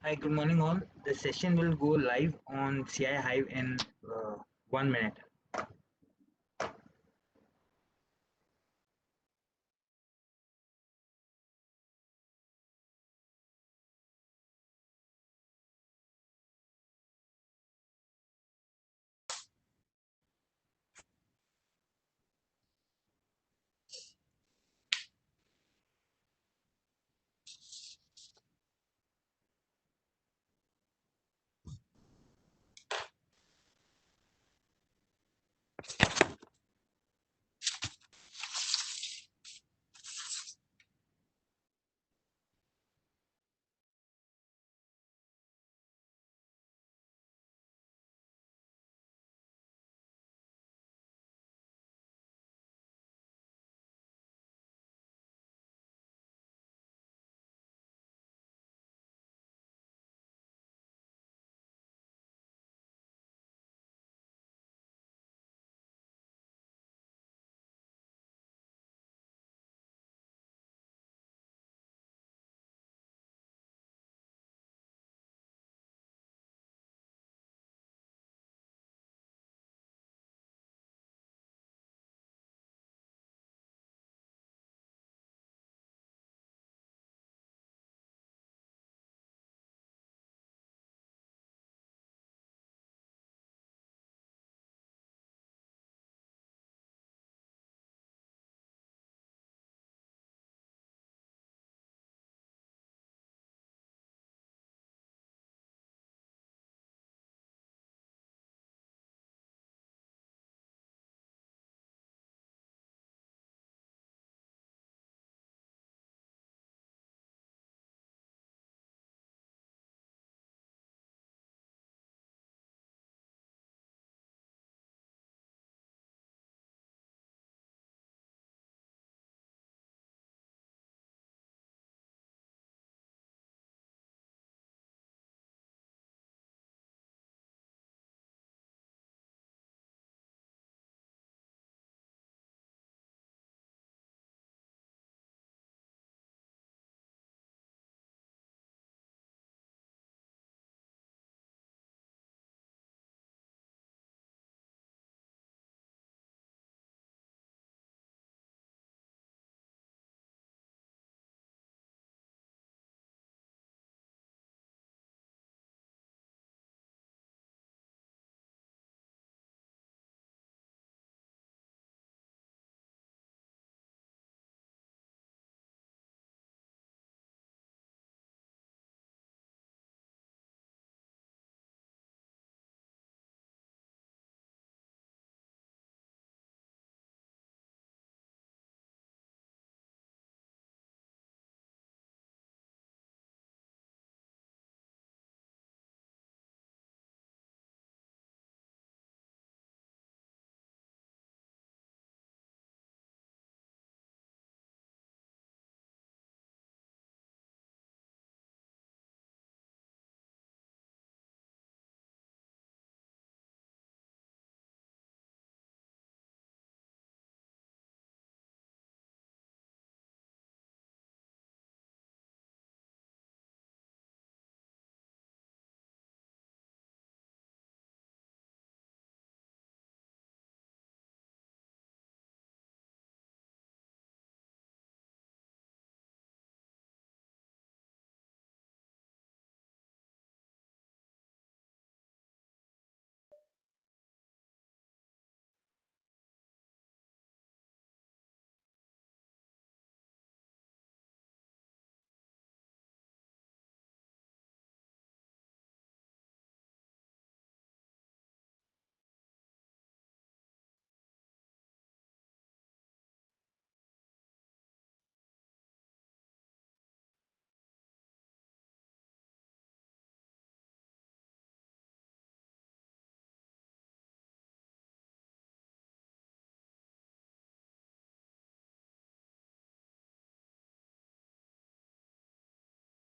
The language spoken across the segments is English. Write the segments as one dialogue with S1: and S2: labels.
S1: Hi, good morning all. The session will go live on CII HIVE in 1 minute.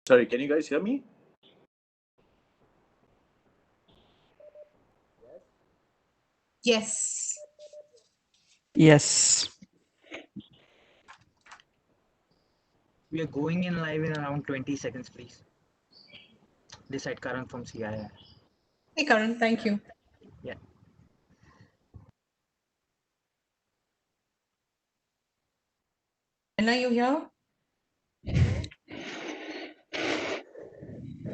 S2: Sorry, can you guys hear me?
S3: Yes.
S4: Yes.
S1: We are going in live in around 20 seconds, please. This side Karan from CII.
S2: Hey, Karan, thank you.
S1: Yeah.
S2: And are you here? Good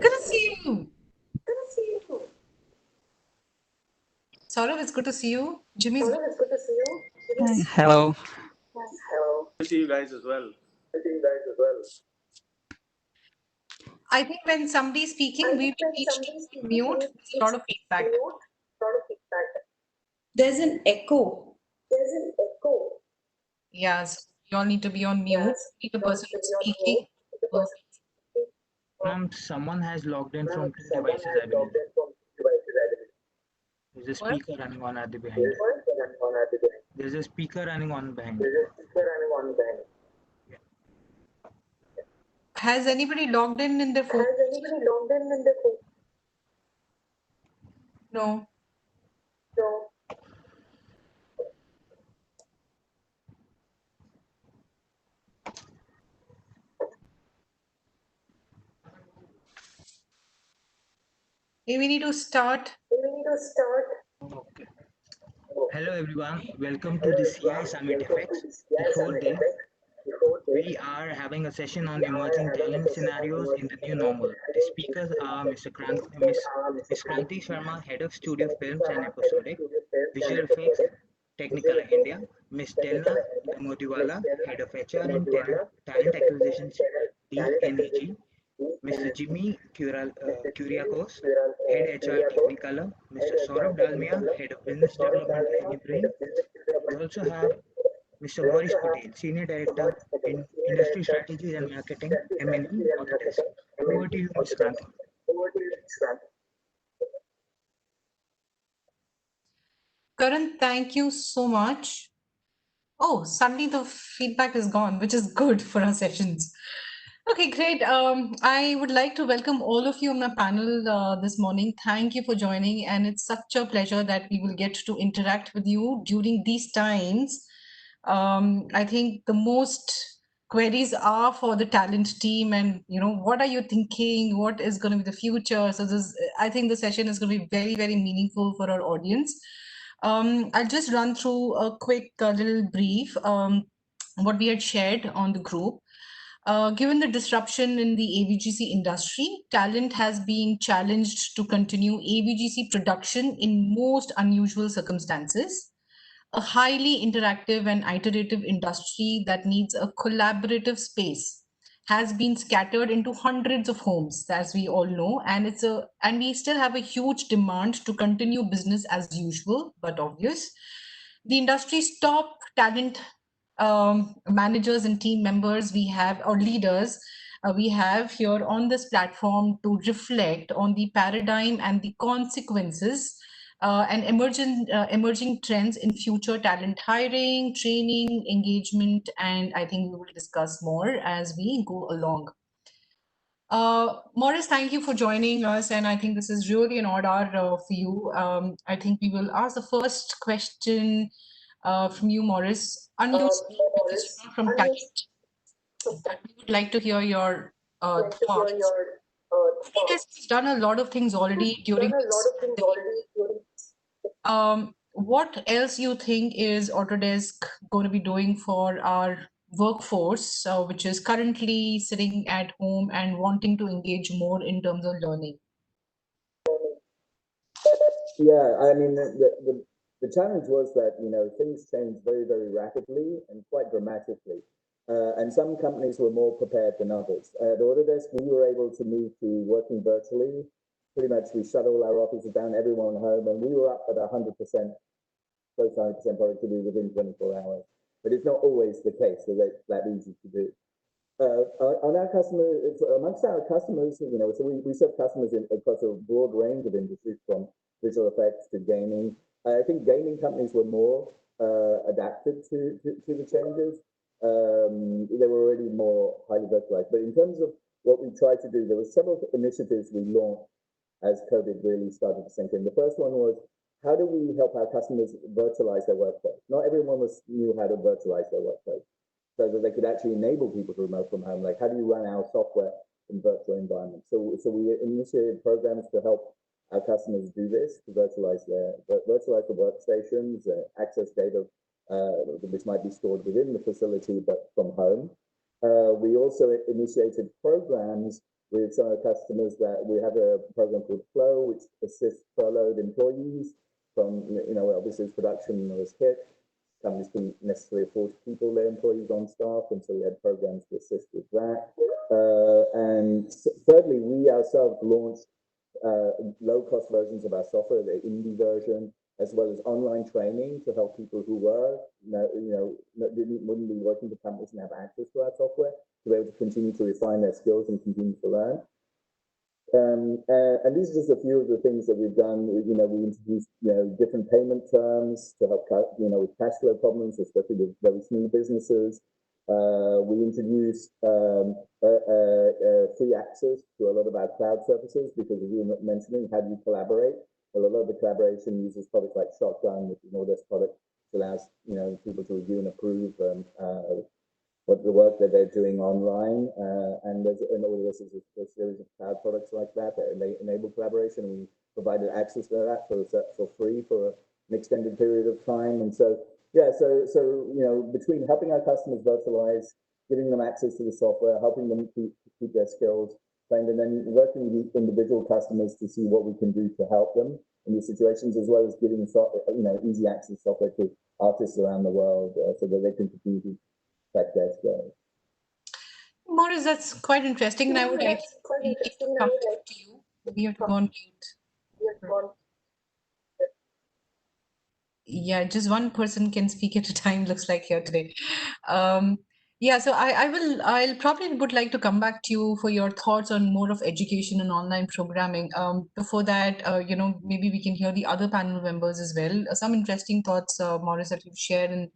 S2: to see you. Saurav, it's good to see you. Jimmy's.
S3: Hello.
S4: To see you guys as well.
S2: I think when somebody's speaking, we will need to mute. There's a lot of feedback.
S5: There's an echo.
S2: Yes, you all need to be on mute. Be the person speaking.
S1: Ma'am, someone has logged in from two devices, I believe. There's a
S2: What?
S1: speaker running on at the behind. There's a speaker running on behind.
S2: Has anybody logged in their phone? No. Hey, we need to start.
S1: Okay. Hello everyone, welcome to the CII Summit FX, the fourth day. We are having a session on emerging talent scenarios in the new normal. The speakers are Miss Kranti Sharma, Head of Studio Films and Episodic, Visual Effects, Technical India, Miss Delna Damodiwala, Head of HR and Talent Acquisitions, DNEG, Mr. Jimmy Kuriakos, Head HR Technicolor, Mr. Saurabh Dalmia, Head of Business Development Anybrain. We also have Mr. Maurice Patel, Senior Director in Industry Strategies and Marketing, M&E, Autodesk. Over to you, Ms. Kranti.
S2: Karan, thank you so much. Oh, suddenly the feedback is gone, which is good for our sessions. Okay, great. I would like to welcome all of you on my panel this morning. Thank you for joining, and it's such a pleasure that we will get to interact with you during these times. I think the most queries are for the talent team, and what are you thinking? What is going to be the future? So I think the session is going to be very, very meaningful for our audience. I'll just run through a quick little brief. What we had shared on the group. Given the disruption in the AVGC industry, talent has been challenged to continue AVGC production in most unusual circumstances. A highly interactive and iterative industry that needs a collaborative space has been scattered into hundreds of homes, as we all know, and we still have a huge demand to continue business as usual, but obvious. The industry's top talent managers and team members we have, or leaders, we have here on this platform to reflect on the paradigm and the consequences and emerging trends in future talent hiring, training, engagement, and I think we will discuss more as we go along. Morris, thank you for joining us, and I think this is really an honor for you. I think we will ask the first question from you, Morris. From talent, but we would like to hear your thoughts. I guess we've done a lot of things already during this pandemic. What else you think is Autodesk going to be doing for our workforce, which is currently sitting at home and wanting to engage more in terms of learning?
S6: Yeah, I mean, the challenge was that, things changed very, very rapidly and quite dramatically. And some companies were more prepared than others. At Autodesk, we were able to move to working virtually. Pretty much we shut all our offices down, everyone home, and we were up at 100%, close to 100% productivity within 24 hours. But it's not always the case, so that's that easy to do. On our customers, amongst our customers, so we serve customers across a broad range of industries, from visual effects to gaming. I think gaming companies were more adapted to the changes. They were already more highly virtualized. But in terms of what we tried to do, there were several initiatives we launched as COVID really started to sink in. The first one was, how do we help our customers virtualize their workplace? Not everyone knew how to virtualize their workplace, so that they could actually enable people to remote from home. Like, how do you run our software in virtual environments. So we initiated programs to help our customers do this, to virtualize the workstations, access data which might be stored within the facility but from home. We also initiated programs with some of the customers. That we have a program called Flow, which assists furloughed employees from, obviously as production was hit, companies couldn't necessarily afford to keep all their employees on staff, and so we had programs to assist with that. And thirdly, we ourselves launched low-cost versions of our software, the indie version, as well as online training to help people who wouldn't be working for companies and have access to our software to be able to continue to refine their skills and continue to learn. And these are just a few of the things that we've done. We introduced different payment terms to help with cash flow problems, especially with very small businesses. We introduced free access to a lot of our cloud services because, as you were mentioning, how do you collaborate? Well, a lot of the collaboration uses products like Shotgun, which is an Autodesk product, which allows people to review and approve what the work that they're doing online. And Autodesk is a series of cloud products like that they enable collaboration. We provided access to that for free for an extended period of time. And so, between helping our customers virtualize, giving them access to the software, helping them keep their skills trained, and then working with individual customers to see what we can do to help them in these situations, as well as giving easy access software to artists around the world so that they can continue to affect their skills.
S2: Maurice, that's quite interesting, and I would like to come to you. We have to go on mute. Yeah, just one person can speak at a time, looks like here today. So I'll probably would like to come back to you for your thoughts on more of education and online programming. Before that, maybe we can hear the other panel members as well. Some interesting thoughts, Maurice, that you've shared, and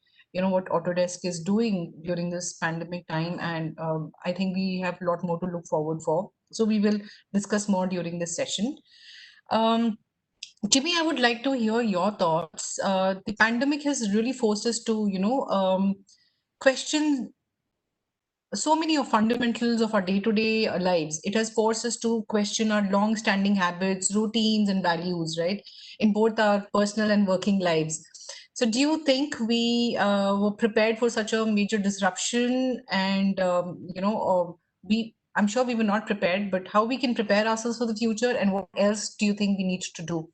S2: what Autodesk is doing during this pandemic time. And I think we have a lot more to look forward for. So we will discuss more during this session. Jimmy, I would like to hear your thoughts. The pandemic has really forced us to, question so many of fundamentals of our day-to-day lives. It has forced us to question our long-standing habits, routines, and values, right, in both our personal and working lives. So do you think we were prepared for such a major disruption? And, I'm sure we were not prepared, but how we can prepare ourselves for the future, and what else do you think we need to do?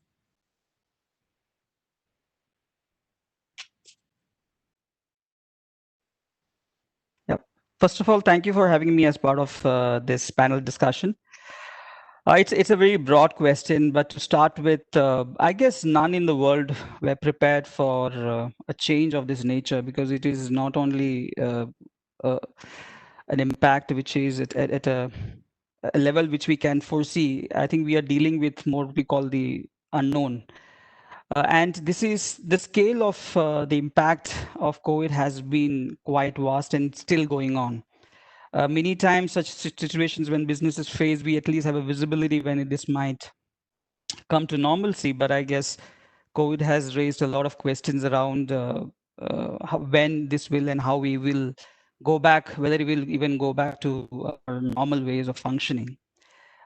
S3: First of all, thank you for having me as part of this panel discussion. It's a very broad question, but to start with, I guess none in the world were prepared for a change of this nature, because it is not only an impact which is at a level which we can foresee. I think we are dealing with more what we call the unknown. And the scale of the impact of COVID has been quite vast and still going on. Many times such situations when businesses face, we at least have a visibility when this might come to normalcy. But I guess COVID has raised a lot of questions around when this will and how we will go back, whether we will even go back to our normal ways of functioning.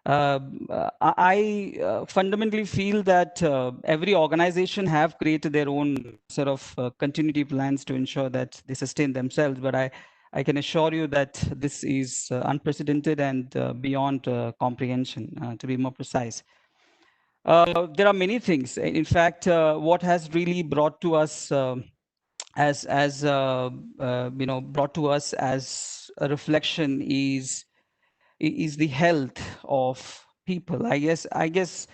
S3: I fundamentally feel that every organization have created their own sort of continuity plans to ensure that they sustain themselves. But I can assure you that this is unprecedented and beyond comprehension, to be more precise. There are many things. In fact, what has really brought to us brought to us as a reflection is the health of people. I guess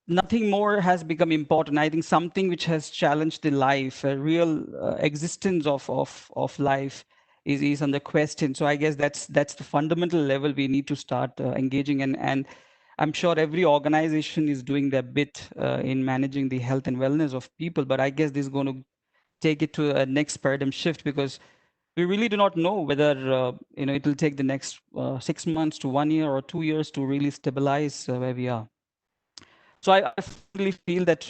S3: nothing more has become important. I think something which has challenged the life, a real existence of life is under question. So I guess that's the fundamental level we need to start engaging in. And I'm sure every organization is doing their bit in managing the health and wellness of people. But I guess this is going to take it to a next paradigm shift, because we really do not know whether it will take the next 6 months to 1 year or 2 years to really stabilize where we are. So I really feel that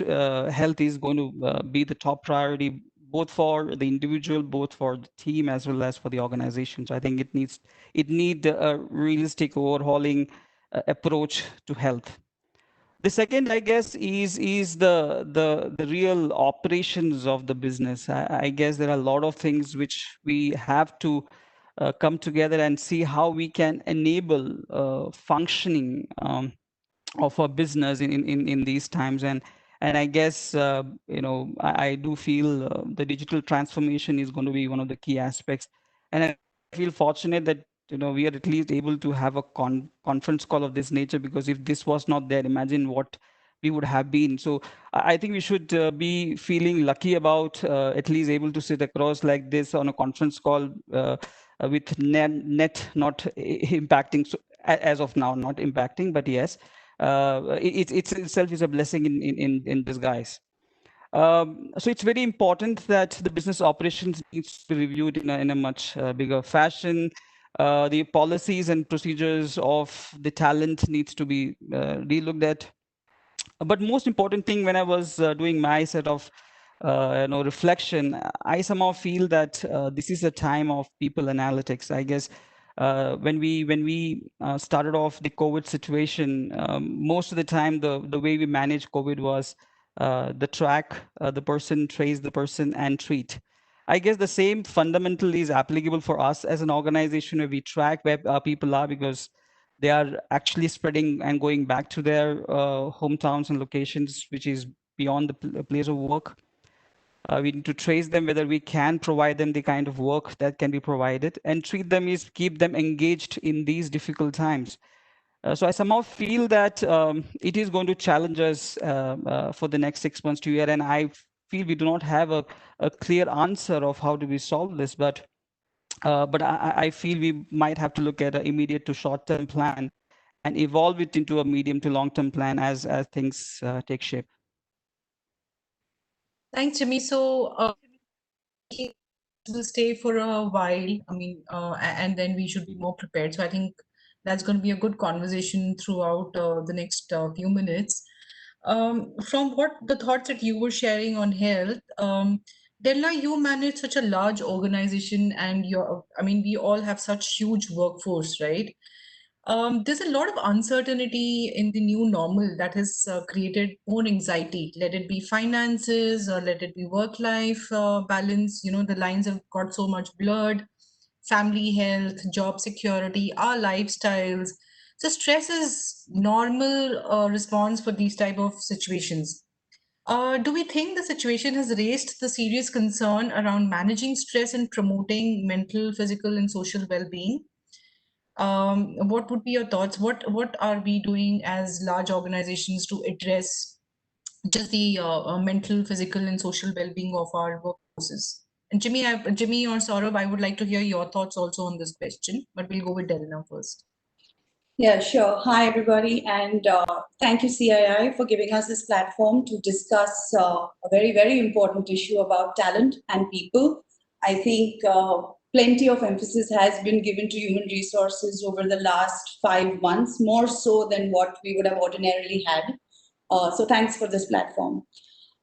S3: health is going to be the top priority, both for the individual, both for the team, as well as for the organization. So I think it need a realistic overhauling approach to health. The second, I guess, is the real operations of the business. I guess there are a lot of things which we have to come together and see how we can enable functioning of a business in these times. And I guess I do feel the digital transformation is going to be one of the key aspects. And I feel fortunate that we are at least able to have a conference call of this nature, because if this was not there, imagine what we would have been. So I think we should be feeling lucky about at least able to sit across like this on a conference call with net not impacting. So as of now, not impacting, but yes, it itself is a blessing in disguise. So it's very important that the business operations needs to be reviewed in a much bigger fashion. The policies and procedures of the talent needs to be relooked at. But most important thing, when I was doing my set of reflection, I somehow feel that this is a time of people analytics. I guess when we started off the COVID situation, most of the time the way we managed COVID was the track the person, trace the person, and treat. I guess the same fundamental is applicable for us as an organization, where we track where our people are, because they are actually spreading and going back to their hometowns and locations, which is beyond the place of work. We need to trace them, whether we can provide them the kind of work that can be provided, and treat them is keep them engaged in these difficult times. So I somehow feel that it is going to challenge us for the next 6 months to a year, and I feel we do not have a clear answer of how do we solve this, but I feel we might have to look at an immediate to short-term plan and evolve it into a medium to long-term plan as things take shape.
S2: Thanks, Jimmy. So will stay for a while. I mean, and then we should be more prepared. So I think that's going to be a good conversation throughout the next few minutes. From what the thoughts that you were sharing on health, Della, you manage such a large organization, and we all have such huge workforce, right? There's a lot of uncertainty in the new normal that has created more anxiety. Let it be finances or let it be work-life balance. The lines have got so much blurred. Family health, job security, our lifestyles. So stress is normal response for these type of situations. Do we think the situation has raised the serious concern around managing stress and promoting mental, physical, and social well-being? What would be your thoughts? What are we doing as large organizations to address just the mental, physical, and social well-being of our workforces? And Jimmy or Saurabh, I would like to hear your thoughts also on this question, but we'll go with Delna first.
S5: Yeah, sure. Hi, everybody. And thank you, CII, for giving us this platform to discuss a very, very important issue about talent and people. I think plenty of emphasis has been given to human resources over the last 5 months, more so than what we would have ordinarily had. So thanks for this platform.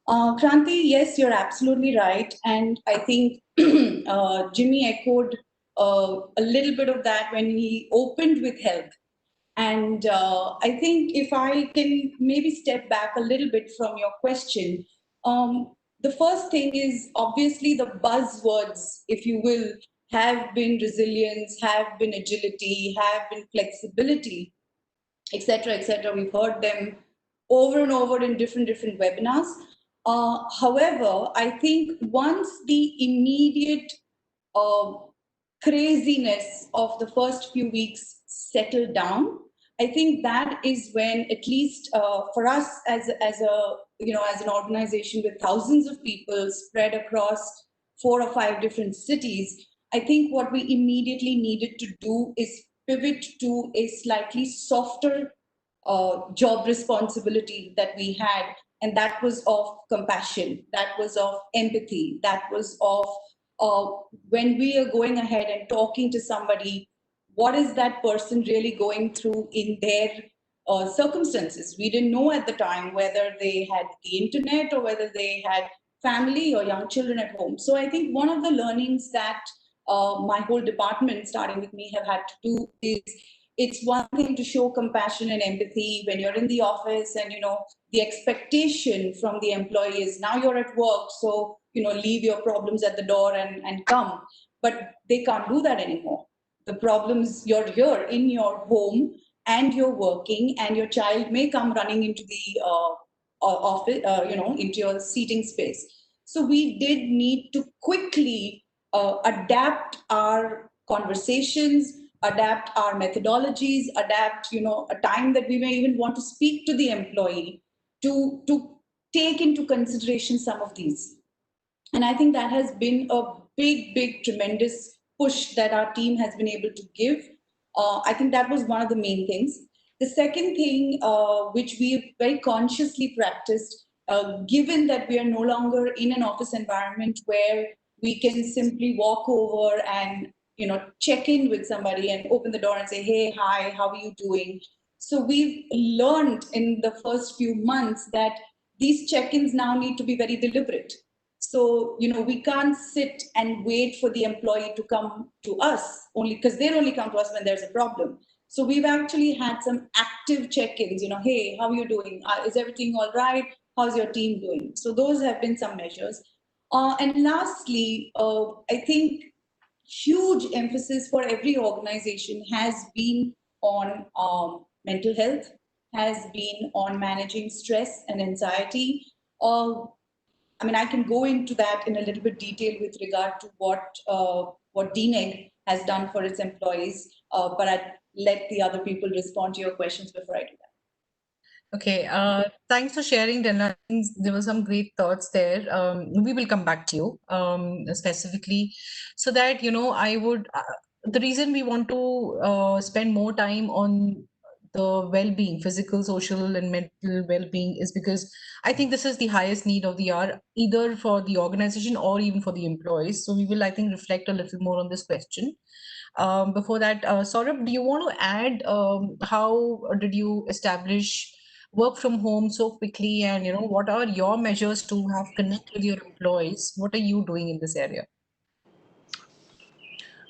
S5: Kranti, yes, you're absolutely right. And I think Jimmy echoed a little bit of that when he opened with health. And I think if I can maybe step back a little bit from your question, the first thing is obviously the buzzwords, if you will, have been resilience, have been agility, have been flexibility, etc., etc. We've heard them over and over in different webinars. However, I think once the immediate craziness of the first few weeks settled down, I think that is when, at least for us as an organization with thousands of people spread across 4 or 5 different cities, I think what we immediately needed to do is pivot to a slightly softer job responsibility that we had, and that was of compassion, that was of empathy, that was of when we are going ahead and talking to somebody, what is that person really going through in their circumstances? We didn't know at the time whether they had the internet or whether they had family or young children at home. So I think one of the learnings that my whole department, starting with me, have had to do is, it's one thing to show compassion and empathy when you're in the office, and the expectation from the employee is, now you're at work, so leave your problems at the door and come. But they can't do that anymore. The problems, you're here in your home and you're working, and your child may come running into the office, into your seating space. So we did need to quickly adapt our conversations, adapt our methodologies, adapt, a time that we may even want to speak to the employee to take into consideration some of these. And I think that has been a big, tremendous push that our team has been able to give. I think that was one of the main things. The second thing, which we very consciously practiced, given that we are no longer in an office environment where we can simply walk over and check in with somebody and open the door and say, hey, hi, how are you doing? So we've learned in the first few months that these check-ins now need to be very deliberate. So, we can't sit and wait for the employee to come to us, only because they'll only come to us when there's a problem. So we've actually had some active check-ins, hey, how are you doing? Is everything all right? How's your team doing? So those have been some measures. And lastly, I think huge emphasis for every organization has been on mental health, has been on managing stress and anxiety. I mean, I can go into that in a little bit detail with regard to what DNEG has done for its employees, but I'd let the other people respond to your questions before I do that.
S2: Okay, thanks for sharing, Dana. There were some great thoughts there. We will come back to you specifically, so that I would. The reason we want to spend more time on the well-being, physical, social, and mental well-being, is because I think this is the highest need of the hour, either for the organization or even for the employees. So we will, I think, reflect a little more on this question. Before that, Saurabh, do you want to add how did you establish work from home so quickly, and what are your measures to have connect with your employees? What are you doing in this area?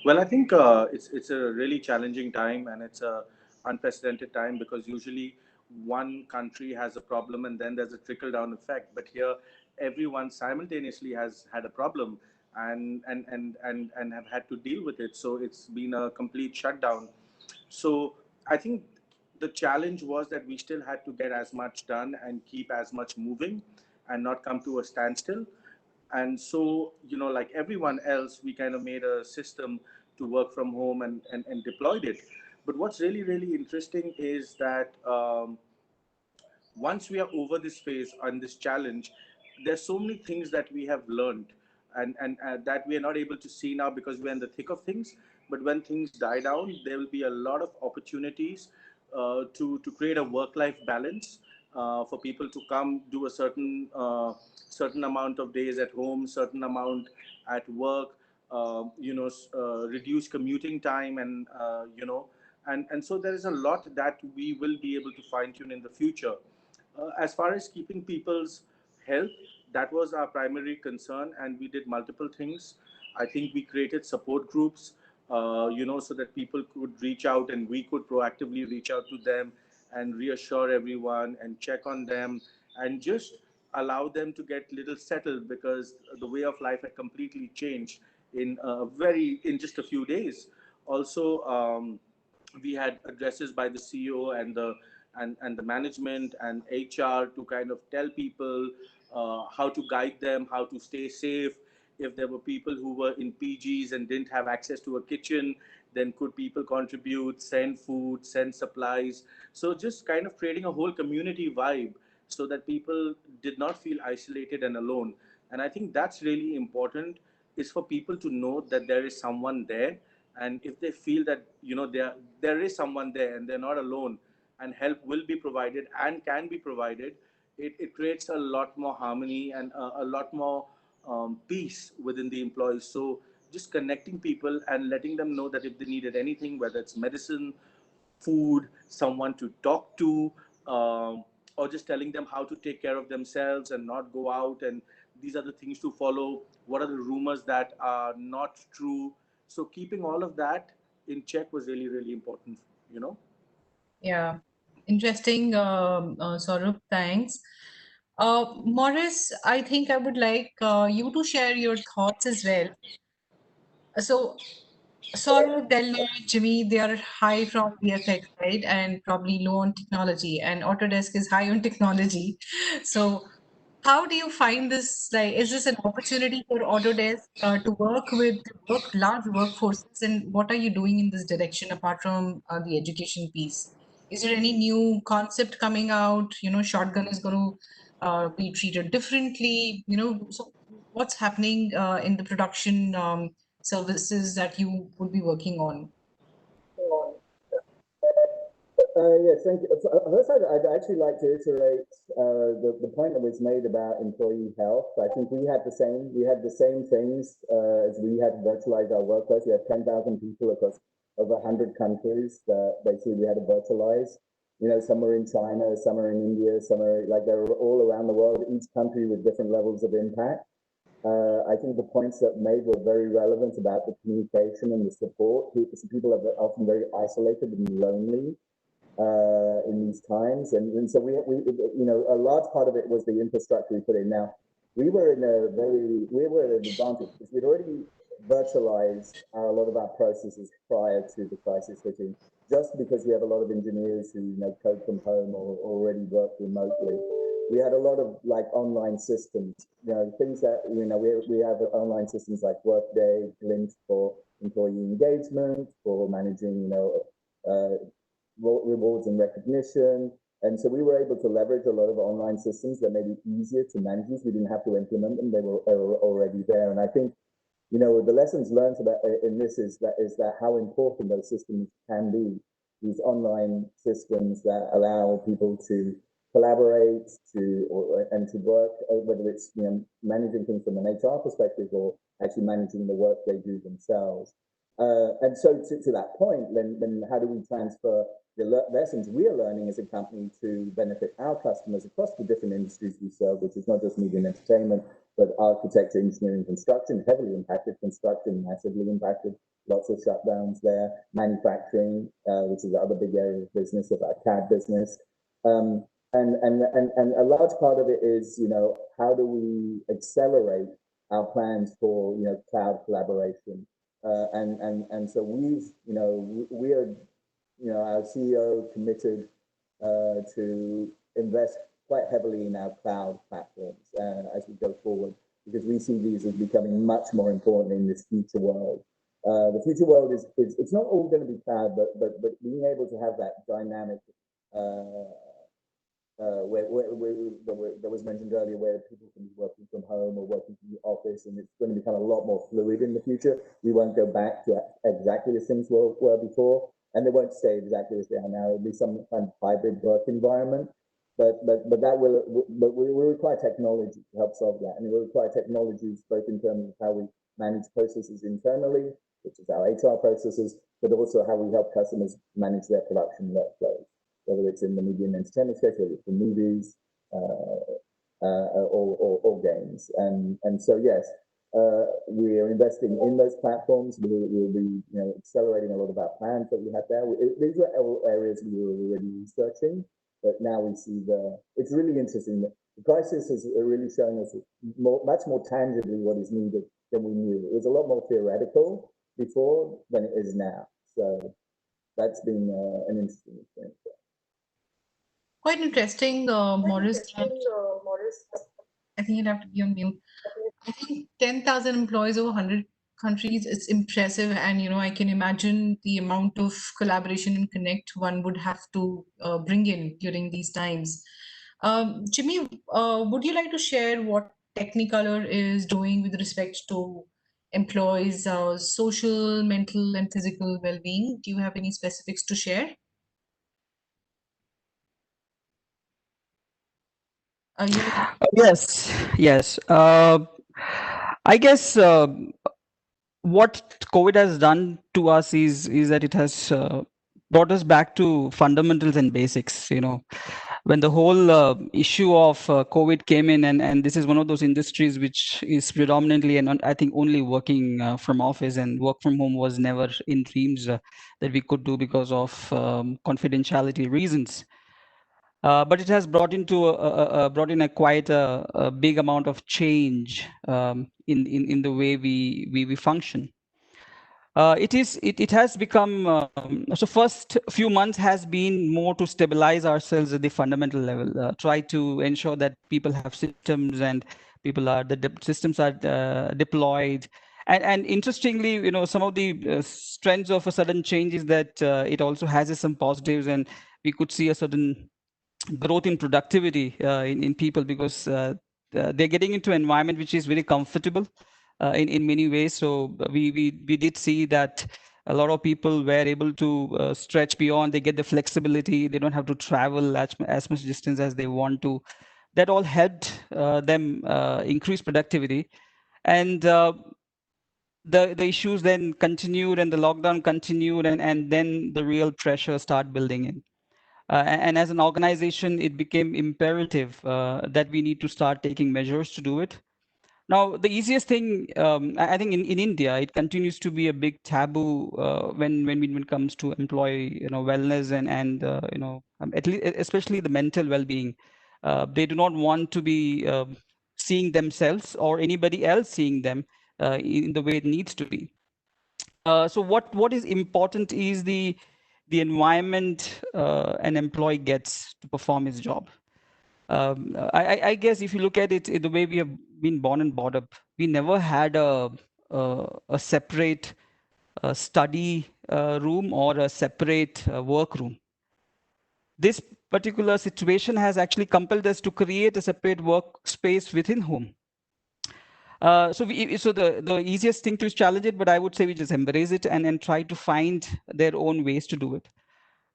S4: Well, I think it's a really challenging time, and it's a unprecedented time, because usually one country has a problem and then there's a trickle down effect. But here, everyone simultaneously has had a problem and have had to deal with it. So it's been a complete shutdown. So I think the challenge was that we still had to get as much done and keep as much moving and not come to a standstill. And so, like everyone else, we kind of made a system to work from home and deployed it. But what's really interesting is that once we are over this phase and this challenge, there's so many things that we have learned, and that we are not able to see now because we're in the thick of things. But when things die down, there will be a lot of opportunities to create a work-life balance, for people to come do a certain amount of days at home, certain amount at work, reduce commuting time, and so there is a lot that we will be able to fine tune in the future. As far as keeping people's health, that was our primary concern, and we did multiple things. I think we created support groups, so that people could reach out and we could proactively reach out to them and reassure everyone and check on them and just allow them to get little settled, because the way of life had completely changed in just a few days. Also, we had addresses by the CEO and the management and HR to kind of tell people how to guide them, how to stay safe. If there were people who were in PGs and didn't have access to a kitchen, then could people contribute, send food, send supplies? So just kind of creating a whole community vibe so that people did not feel isolated and alone. And I think that's really important, is for people to know that there is someone there, and if they feel that there is someone there and they're not alone, and help will be provided and can be provided, it creates a lot more harmony and a lot more peace within the employees. So just connecting people and letting them know that if they needed anything, whether it's medicine, food, someone to talk to, or just telling them how to take care of themselves and not go out and these are the things to follow, what are the rumors that are not true. So keeping all of that in check was really, really important, you know.
S2: Yeah, interesting, Saurabh. Thanks. Morris, I think I would like you to share your thoughts as well. So, Saurabh, Della, Jimmy, they are high from VFX, right? And probably low on technology, and Autodesk is high on technology. So, how do you find this? Like, is this an opportunity for Autodesk to work with large workforces? And what are you doing in this direction apart from the education piece? Is there any new concept coming out? You know, shotgun is going to be treated differently. You know, so what's happening in the production services that you would be working on?
S6: Yes, thank you. First, I'd actually like to iterate the point that was made about employee health. I think we had the same things as we had to virtualize our workplace. We have 10,000 people across over 100 countries that basically we had to virtualize. You know, some are in China, some are in India, some are like they're all around the world, each country with different levels of impact. I think the points that made were very relevant about the communication and the support. People are often very isolated and lonely in these times, and so we you know, a large part of it was the infrastructure we put in. Now we were at an advantage because we'd already virtualized a lot of our processes prior to the crisis hitting, just because we have a lot of engineers who, you know, code from home or already work remotely. We had a lot of like online systems, you know, things that, you know, we have online systems like Workday, Glint for employee engagement, for managing, you know, rewards and recognition. And so we were able to leverage a lot of online systems that made it easier to manage these. We didn't have to implement them. They were already there. And I think, you know, the lessons learned about in this is that how important those systems can be, these online systems that allow people to collaborate and to work, whether it's, you know, managing things from an HR perspective or actually managing the work they do themselves. And so to that point, then how do we transfer the lessons we are learning as a company to benefit our customers across the different industries we serve, which is not just media and entertainment, but architecture, engineering, construction, heavily impacted, construction massively impacted, lots of shutdowns there, manufacturing, which is the other big area of business, of our CAD business. And a large part of it is, you know, how do we accelerate our plans for, you know, cloud collaboration? And so we've, you know, we are, you know, our CEO committed to invest quite heavily in our cloud platforms as we go forward, because we see these as becoming much more important in this future world. The future world is it's not all going to be cloud, but being able to have that dynamic that was mentioned earlier, where people can be working from home or working from the office, and it's going to become a lot more fluid in the future. We won't go back to exactly as things were before, and they won't stay exactly as they are now. It'll be some kind of hybrid work environment, but we require technology to help solve that, and we require technologies both in terms of how we manage processes internally, which is our HR processes, but also how we help customers manage their production workflows, whether it's in the media and entertainment space, whether it's the movies or games. And so, yes, we are investing in those platforms. We'll be, you know, accelerating a lot of our plans that we have there. These were areas we were already researching, but now we see it's really interesting. The crisis is really showing us much more tangibly what is needed than we knew. It was a lot more theoretical before than it is now. So that's been an interesting experience.
S2: Quite interesting, Morris. I think you'll have to be on mute. I think 10,000 employees over 100 countries, it's impressive. And, you know, I can imagine the amount of collaboration and connect one would have to bring in during these times. Jimmy, would you like to share what Technicolor is doing with respect to employees' social, mental, and physical well-being? Do you have any specifics to share?
S3: Yes. I guess what COVID has done to us is that it has brought us back to fundamentals and basics. You know, when the whole issue of COVID came in, and this is one of those industries which is predominantly and I think only working from office, and work from home was never in dreams that we could do because of confidentiality reasons. But it has brought in a quite a big amount of change in the way we function. It has become so first few months has been more to stabilize ourselves at the fundamental level, try to ensure that people have systems and systems are deployed. And interestingly, some of the trends of a sudden change is that it also has some positives, and we could see a certain growth in productivity in people, because they're getting into an environment which is very comfortable in many ways. So we did see that a lot of people were able to stretch beyond. They get the flexibility. They don't have to travel as much distance as they want to. That all helped them increase productivity. And the issues then continued, and the lockdown continued, and then the real pressure started building in. And as an organization, it became imperative that we need to start taking measures to do it. Now, the easiest thing, I think in India, it continues to be a big taboo when it comes to employee wellness and at least especially the mental well-being. They do not want to be seeing themselves or anybody else seeing them in the way it needs to be. So what is important is the environment an employee gets to perform his job. I guess if you look at it the way we have been born and brought up, we never had a separate study room or a separate work room. This particular situation has actually compelled us to create a separate workspace within home. So the easiest thing to challenge it, but I would say we just embrace it and try to find their own ways to do it.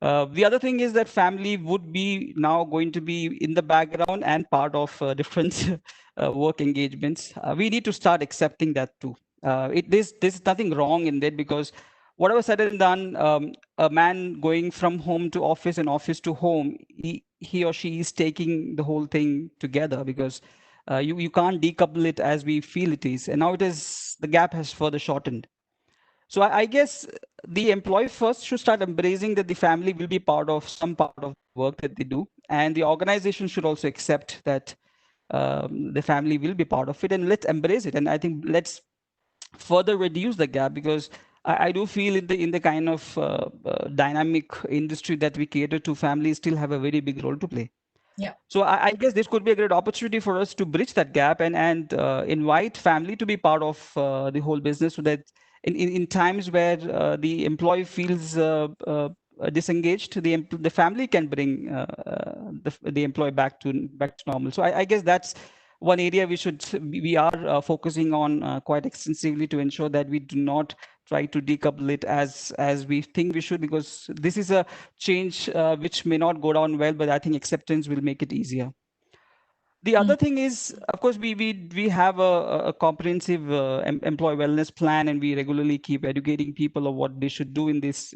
S3: The other thing is that family would be now going to be in the background and part of different work engagements. We need to start accepting that too. There's nothing wrong in that, because whatever said and done, a man going from home to office and office to home, he or she is taking the whole thing together, because you can't decouple it as we feel it is. And now the gap has further shortened. So I guess the employee first should start embracing that the family will be some part of the work that they do, and the organization should also accept that the family will be part of it, and let's embrace it. And I think let's further reduce the gap, because I do feel in the kind of dynamic industry that we cater to, families still have a very big role to play.
S2: Yeah.
S3: So I guess this could be a great opportunity for us to bridge that gap and invite family to be part of the whole business, so that in times where the employee feels disengaged, the family can bring the employee back to normal. So I guess that's one area we are focusing on quite extensively, to ensure that we do not try to decouple it as we think we should, because this is a change which may not go down well, but I think acceptance will make it easier. The other thing is, of course, we have a comprehensive employee wellness plan, and we regularly keep educating people of what they should do in this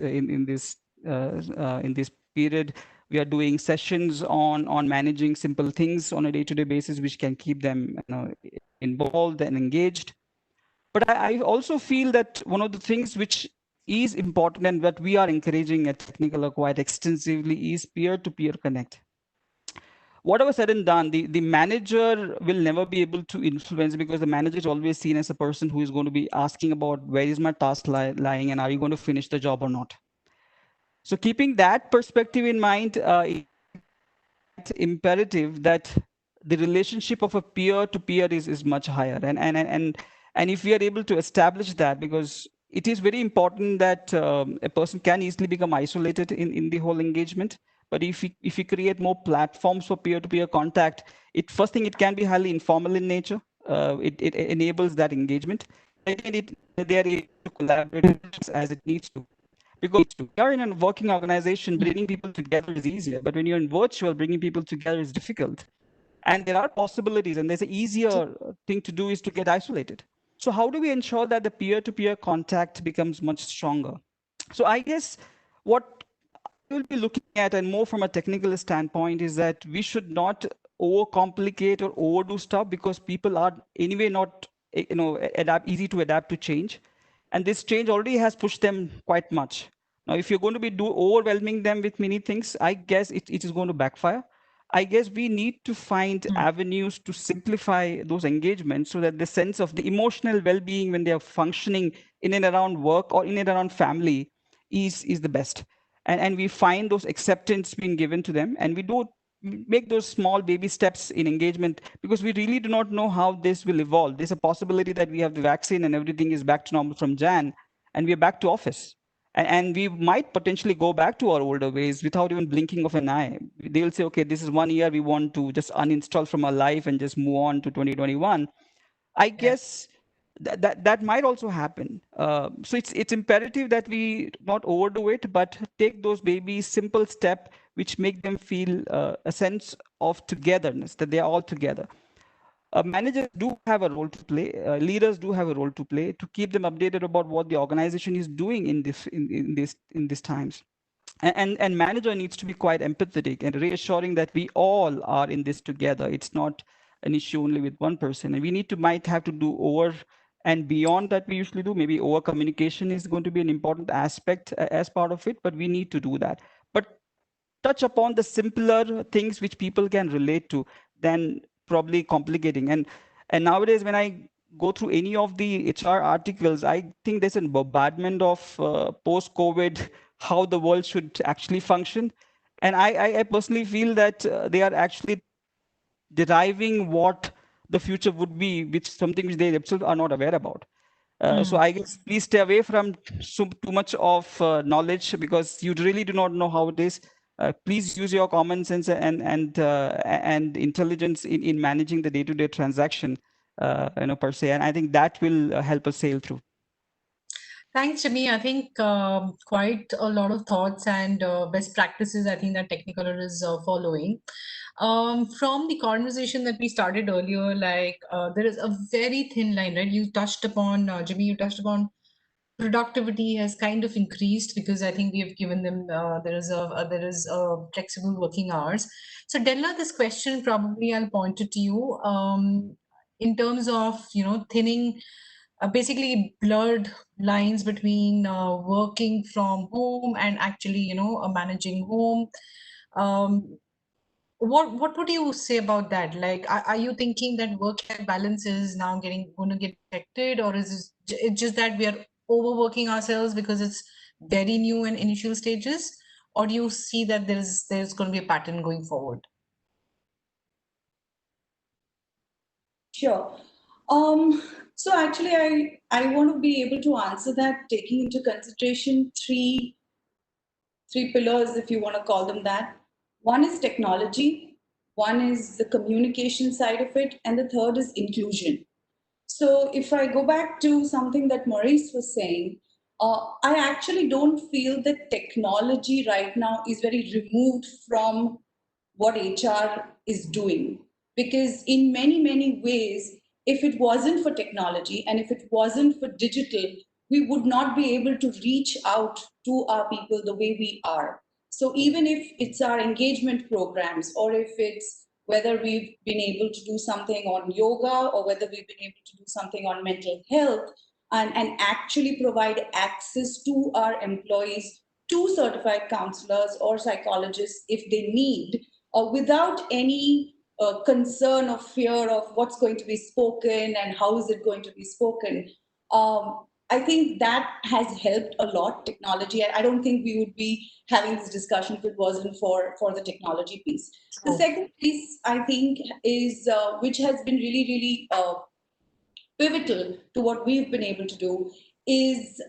S3: period. We are doing sessions on managing simple things on a day-to-day basis, which can keep them involved and engaged. But I also feel that one of the things which is important and that we are encouraging at Technicolor quite extensively is peer-to-peer connect. Whatever said and done, the manager will never be able to influence, because the manager is always seen as a person who is going to be asking about where is my task lying, and are you going to finish the job or not. So keeping that perspective in mind, it's imperative that the relationship of a peer to peer is much higher, and if we are able to establish that, because it is very important that a person can easily become isolated in the whole engagement. But if we create more platforms for peer-to-peer contact, first thing, it can be highly informal in nature. It enables that engagement. Second, they are able to collaborate as it needs to. Because we are in a working organization, bringing people together is easier. But when you're in virtual, bringing people together is difficult. And there are possibilities, and there's an easier thing to do is to get isolated. So how do we ensure that the peer-to-peer contact becomes much stronger? So I guess what we'll be looking at, and more from a technical standpoint, is that we should not overcomplicate or overdo stuff, because people are anyway not easy to adapt to change, and this change already has pushed them quite much. Now, if you're going to be overwhelming them with many things, I guess it is going to backfire. I guess we need to find avenues to simplify those engagements, so that the sense of the emotional well-being when they are functioning in and around work or in and around family is the best. And we find those acceptance being given to them, and we do make those small baby steps in engagement, because we really do not know how this will evolve. There's a possibility that we have the vaccine and everything is back to normal from Jan, and we're back to office. And we might potentially go back to our older ways without even blinking of an eye. They'll say, okay, this is 1 year, we want to just uninstall from our life and just move on to 2021. I guess that might also happen. So it's imperative that we not overdo it, but take those baby simple step which make them feel a sense of togetherness, that they are all together. Managers do have a role to play. Leaders do have a role to play to keep them updated about what the organization is doing in these times. And manager needs to be quite empathetic and reassuring that we all are in this together. It's not an issue only with one person, and we might have to do over and beyond that we usually do. Maybe over communication is going to be an important aspect as part of it, but we need to do that. But touch upon the simpler things which people can relate to than probably complicating. And nowadays, when I go through any of the HR articles, I think there's a bombardment of post-COVID, how the world should actually function. And I personally feel that they are actually deriving what the future would be, which something which they themselves are not aware about. So I guess please stay away from too much of knowledge, because you really do not know how it is. Please use your common sense and intelligence in managing the day-to-day transaction, per se. And I think that will help us sail through.
S2: Thanks, Jimmy. I think quite a lot of thoughts and best practices I think that Technicolor is following. From the conversation that we started earlier, like there is a very thin line, right? You touched upon, Jimmy, you touched upon productivity has kind of increased because I think we have given them there is flexible working hours. So Della, this question probably I'll point it to you in terms of thinning, basically blurred lines between working from home and actually managing home. Um, what would you say about that? Like, are you thinking that work-life balance is now going to get affected, or it's just that we are overworking ourselves because it's very new and initial stages, or do you see that there's going to be a pattern going forward?
S5: Sure. So actually, I want to be able to answer that taking into consideration three pillars, if you want to call them that. One is technology, one is the communication side of it, and the third is inclusion. So if I go back to something that Maurice was saying, I actually don't feel that technology right now is very removed from what HR is doing. Because in many, many ways, if it wasn't for technology and if it wasn't for digital, we would not be able to reach out to our people the way we are. So even if it's our engagement programs, or if it's whether we've been able to do something on yoga, or whether we've been able to do something on mental health, and actually provide access to our employees to certified counselors or psychologists if they need, without any concern or fear of what's going to be spoken and how is it going to be spoken. I think that has helped a lot, technology. I don't think we would be having this discussion if it wasn't for the technology piece. The second piece, I think, is which has been really, really pivotal to what we've been able to do, is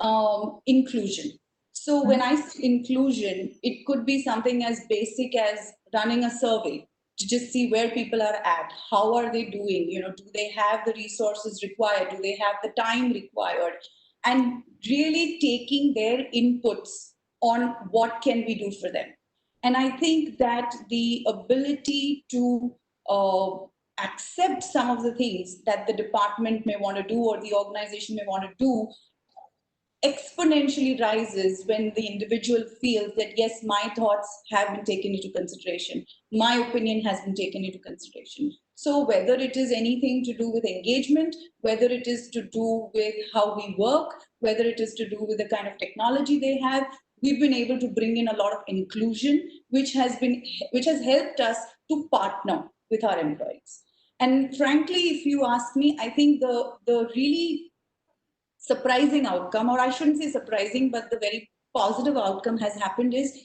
S5: inclusion. So when I say inclusion, it could be something as basic as running a survey to just see where people are at, how are they doing, do they have the resources required, do they have the time required, and really taking their inputs on what can we do for them. And I think that the ability to accept some of the things that the department may want to do or the organization may want to do exponentially rises when the individual feels that, yes, my thoughts have been taken into consideration, my opinion has been taken into consideration. So whether it is anything to do with engagement, whether it is to do with how we work, whether it is to do with the kind of technology they have, we've been able to bring in a lot of inclusion, which has helped us to partner with our employees. And frankly, if you ask me, I think the really surprising outcome, or I shouldn't say surprising, but the very positive outcome has happened is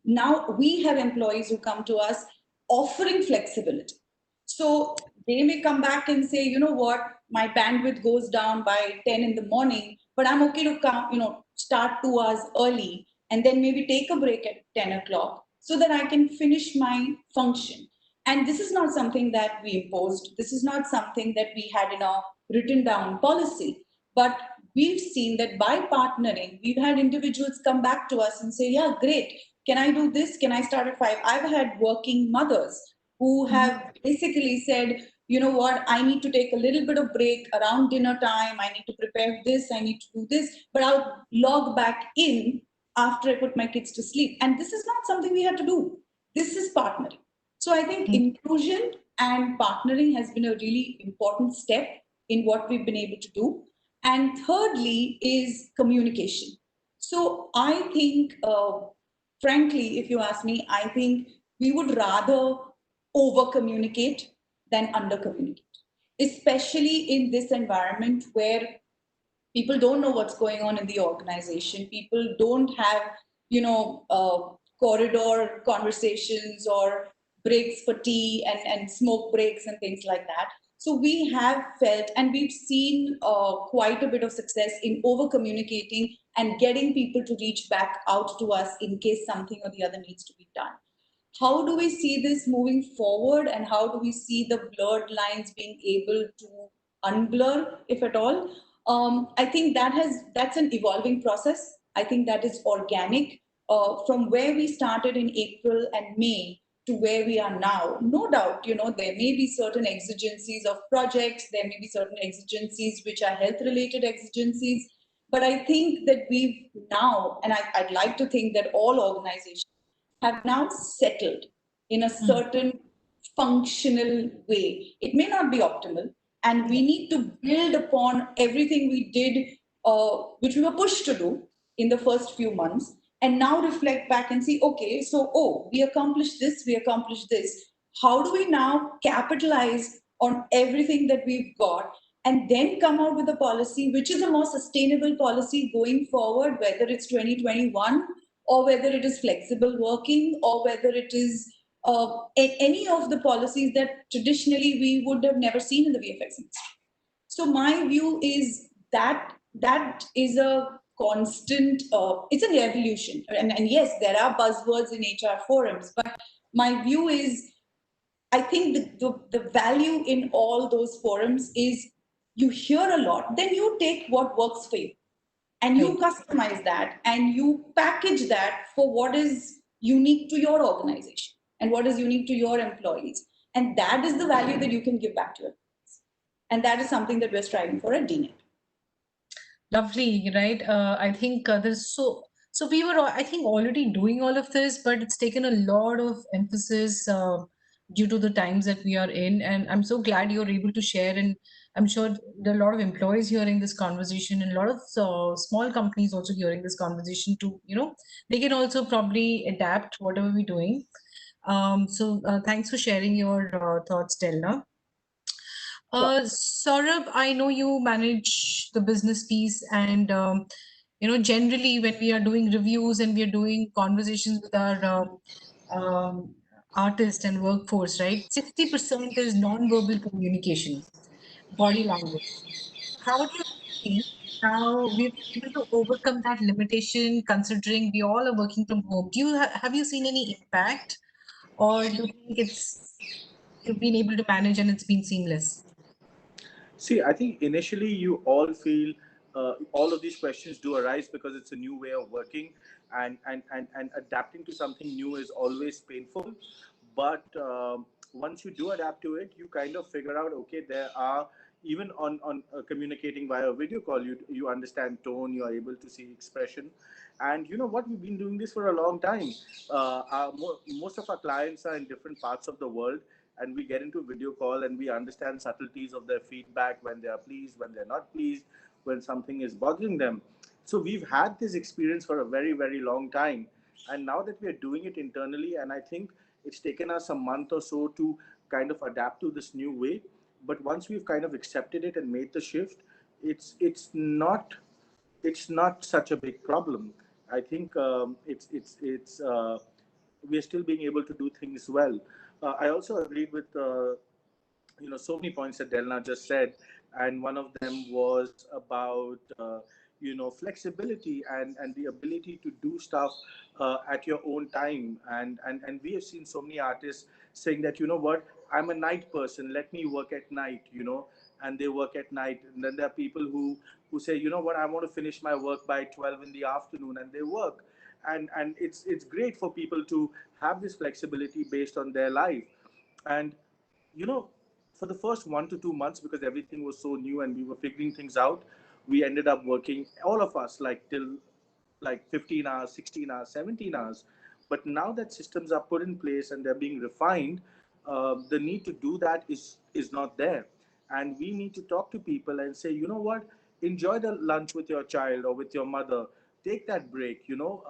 S5: now we have employees who come to us offering flexibility. So they may come back and say, you know what, my bandwidth goes down by 10 in the morning, but I'm okay to come, start 2 hours early and then maybe take a break at 10 o'clock so that I can finish my function. And this is not something that we imposed. This is not something that we had in our written down policy. But we've seen that by partnering, we've had individuals come back to us and say, yeah, great. Can I do this? Can I start at 5? I've had working mothers who have basically said, you know what, I need to take a little bit of break around dinner time. I need to prepare this. I need to do this, but I'll log back in after I put my kids to sleep. And this is not something we had to do. This is partnering. So I think inclusion and partnering has been a really important step in what we've been able to do. And thirdly is communication. So I think, frankly, if you ask me, I think we would rather over communicate than under communicate, especially in this environment where people don't know what's going on in the organization. People don't have, corridor conversations or breaks for tea and smoke breaks and things like that. So we have felt and we've seen quite a bit of success in over communicating and getting people to reach back out to us in case something or the other needs to be done. How do we see this moving forward, and how do we see the blurred lines being able to unblur, if at all? I think that's an evolving process. I think that is organic. From where we started in April and May to where we are now, no doubt, there may be certain exigencies of projects, there may be certain exigencies which are health-related exigencies, but I think that we've now, and I'd like to think that all organizations have now settled in a certain functional way. It may not be optimal, and we need to build upon everything we did, which we were pushed to do in the first few months, and now reflect back and see, okay, so, we accomplished this, we accomplished this. How do we now capitalize on everything that we've got and then come out with a policy which is a more sustainable policy going forward, whether it's 2021 or whether it is flexible working or whether it is any of the policies that traditionally we would have never seen in the VFX industry. So my view is that that is a constant, it's an evolution. And yes, there are buzzwords in HR forums, but my view is, I think the value in all those forums is you hear a lot, then you take what works for you and you customize that and you package that for what is unique to your organization and what is unique to your employees. And that is the value that you can give back to your employees. And that is something that we're striving for at DNET.
S2: Lovely, right? I think there's so we were, I think, already doing all of this, but it's taken a lot of emphasis due to the times that we are in. And I'm so glad you're able to share. And I'm sure there are a lot of employees hearing this conversation and a lot of small companies also hearing this conversation to, they can also probably adapt whatever we're doing. So thanks for sharing your thoughts, Delna. Saurabh, I know you manage the business piece, and generally when we are doing reviews and we are doing conversations with our artists and workforce, right? 60% is non-verbal communication, body language. How do you see how we've been able to overcome that limitation, considering we all are working from home? Do you have you seen any impact, or do you think you've been able to manage and it's been seamless?
S4: See, I think initially you all feel all of these questions do arise because it's a new way of working, and adapting to something new is always painful. But once you do adapt to it, you kind of figure out, okay, there are even on communicating via video call, you understand tone, you are able to see expression. And you know what, we've been doing this for a long time. Most of our clients are in different parts of the world, and we get into video call and we understand subtleties of their feedback, when they are pleased, when they're not pleased, when something is bothering them. So we've had this experience for a very, very long time. And now that we are doing it internally, and I think it's taken us a month or so to kind of adapt to this new way. But once we've kind of accepted it and made the shift, it's not such a big problem. I think we're still being able to do things well. I also agreed with so many points that Delna just said, and one of them was about flexibility and the ability to do stuff at your own time. And we have seen so many artists saying that, you know what, I'm a night person, let me work at night, and they work at night. And then there are people who say, you know what, I want to finish my work by 12 in the afternoon, and they work. And it's great for people to have this flexibility based on their life. And you know, for the first 1 to 2 months, because everything was so new and we were figuring things out, we ended up working, all of us, like till like 15 hours, 16 hours, 17 hours. But now that systems are put in place and they're being refined, the need to do that is not there. And we need to talk to people and say, you know what, enjoy the lunch with your child or with your mother. Take that break. You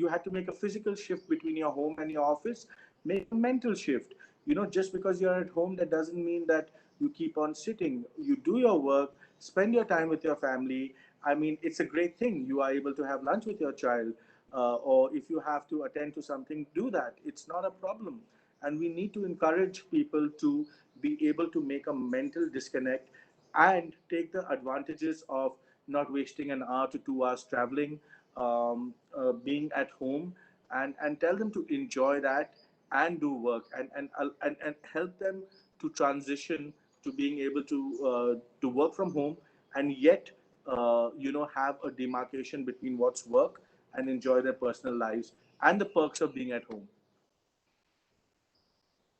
S4: had to make a physical shift between your home and your office. Make a mental shift. Just because you're at home, that doesn't mean that you keep on sitting. You do your work, spend your time with your family. I mean, it's a great thing. You are able to have lunch with your child, or if you have to attend to something, do that. It's not a problem. And we need to encourage people to be able to make a mental disconnect and take the advantages of not wasting an hour to 2 hours traveling, being at home, and tell them to enjoy that and do work, and help them to transition to being able to work from home, and yet have a demarcation between what's work and enjoy their personal lives and the perks of being at home.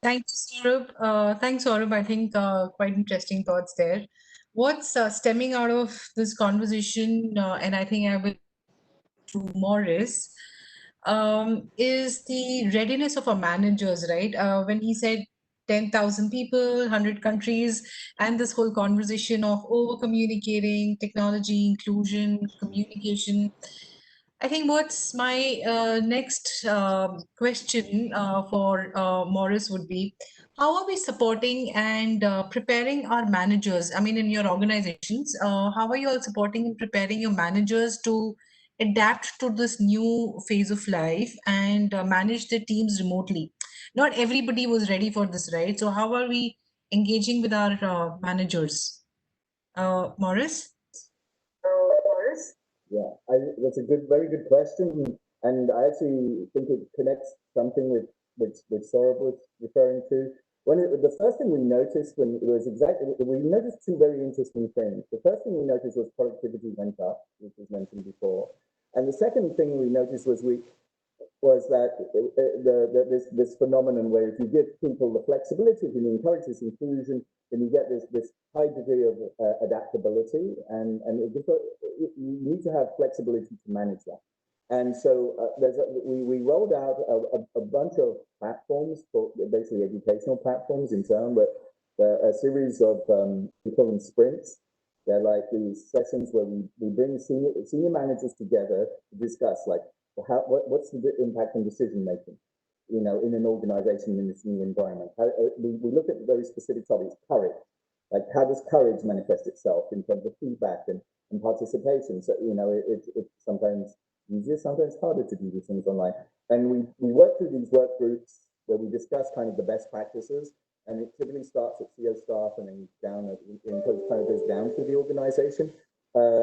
S2: Thanks, Saurabh. Thanks, Saurabh. I think quite interesting thoughts there. What's stemming out of this conversation, and I think I will to Morris, is the readiness of our managers, right? When he said 10,000 people, 100 countries, and this whole conversation of over communicating, technology, inclusion, communication. I think what's my next question for Morris would be, how are we supporting and preparing our managers? I mean, in your organizations, how are you all supporting and preparing your managers to adapt to this new phase of life and manage their teams remotely? Not everybody was ready for this, right? So how are we engaging with our managers? Morris?
S6: Yeah, that's a very good question, and I actually think it connects something with Saurabh was referring to. The first thing we noticed we noticed two very interesting things. The first thing we noticed was productivity went up, which was mentioned before, and the second thing we noticed was that this phenomenon where if you give people the flexibility, if you encourage this inclusion, then you get this high degree of adaptability, and you need to have flexibility to manage that. And so we rolled out a bunch of platforms, basically educational platforms in turn, but a series of we call them sprints. They're like these sessions where we bring senior managers together to discuss what's the impact on decision making, in an organization in this new environment. We look at very specific topics. Courage, like how does courage manifest itself in terms of feedback and participation? So it's sometimes easier, sometimes harder to do these things online. And we work through these work groups where we discuss kind of the best practices, and it typically starts at CEO staff and then kind of goes down through the organization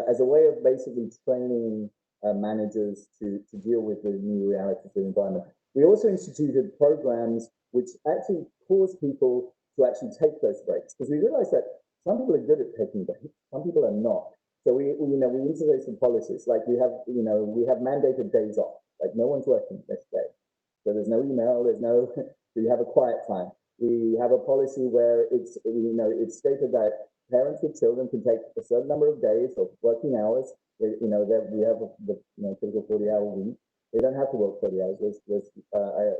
S6: as a way of basically training managers to deal with the new realities of the environment. We also instituted programs which actually cause people to actually take those breaks, because we realized that some people are good at taking breaks, some people are not. So we integrate some policies, like we have mandated days off, like no one's working this day. So there's no email, so you have a quiet time. We have a policy where it's, it's stated that parents with children can take a certain number of days of working hours. That we have the typical 40-hour week. They don't have to work 40 hours. There's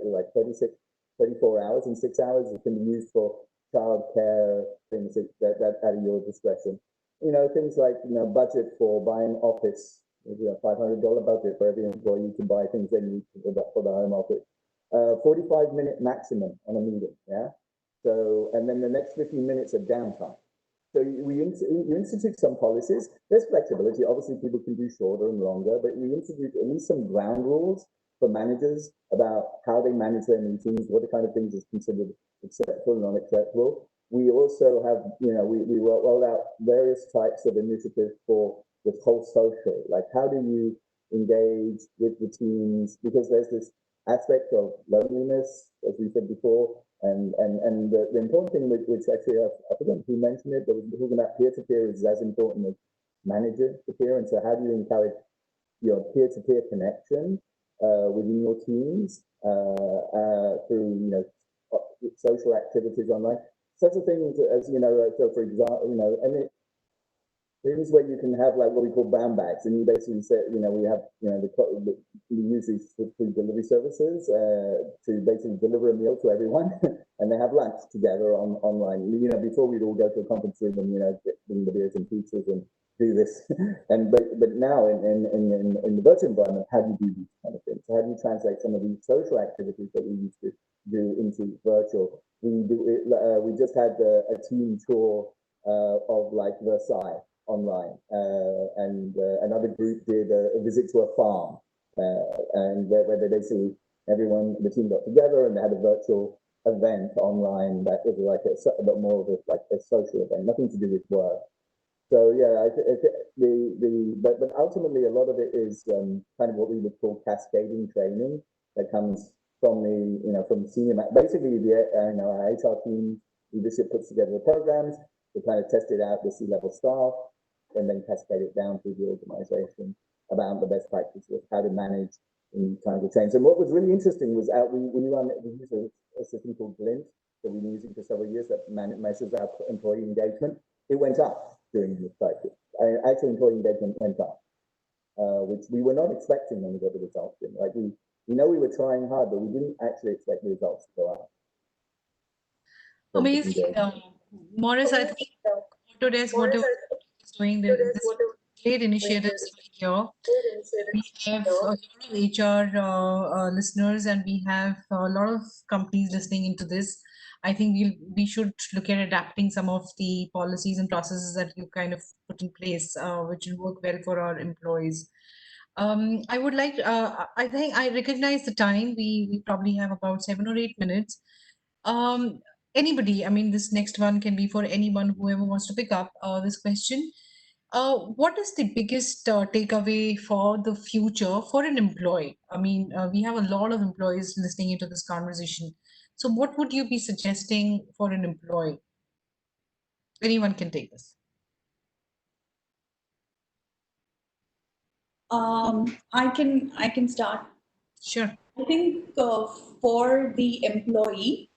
S6: like 36, 34 hours, and 6 hours can be used for childcare, things that at your discretion. Things like budget for buying office. $500 budget for every employee to buy things they need for the home office. 45-minute maximum on a meeting. Yeah. So, and then the next 15 minutes of downtime. So you institute some policies. There's flexibility. Obviously, people can do shorter and longer, but we institute at least some ground rules for managers about how they manage their meetings, what the kind of things is considered acceptable and unacceptable. We also have, we rolled out various types of initiatives for the whole social, like how do you engage with the teams? Because there's this aspect of loneliness, as we said before, and the important thing, which actually I forgot who mentioned it, but we're talking about peer-to-peer is as important as manager-to-peer, and so how do you encourage your peer-to-peer connection within your teams through social activities online? Such a thing as so for example, and it things where you can have like what we call brown bags, and you basically say, we have, we use these food delivery services to basically deliver a meal to everyone, and they have lunch together online. Before we'd all go to a conference room and bring the beers and pizzas and do this, and but now in the virtual environment, how do you do these kind of things? So how do you translate some of these social activities that we used to do into virtual? We just had a team tour of like Versailles online, and another group did a visit to a farm, and where they basically the team got together and they had a virtual event online that was like a bit more of a social event, nothing to do with work. So yeah, but ultimately a lot of it is kind of what we would call cascading training that comes from from senior, basically our HR team leadership puts together the programs, we kind of test it out with C-level staff, and then cascade it down through the organization about the best practices of how to manage in kind of change. And what was really interesting was we use a system called Glint that we've been using for several years that measures our employee engagement. It went up during this cycle. Actually, employee engagement went up, which we were not expecting when we got the results in. Like we know we were trying hard, but we didn't actually expect the results to go up.
S2: Amazing. Morris, I think Autodesk, whatever is doing, this great initiatives here. We have a lot of HR listeners, and we have a lot of companies listening into this. I think we should look at adapting some of the policies and processes that you kind of put in place, which will work well for our employees. I would like, I think I recognize the time. We probably have about 7 or 8 minutes. Anybody, I mean, this next one can be for anyone, whoever wants to pick up this question. What is the biggest takeaway for the future for an employee? I mean, we have a lot of employees listening into this conversation. So what would you be suggesting for an employee? Anyone can take this.
S5: I can start.
S2: Sure.
S5: I think for the employee,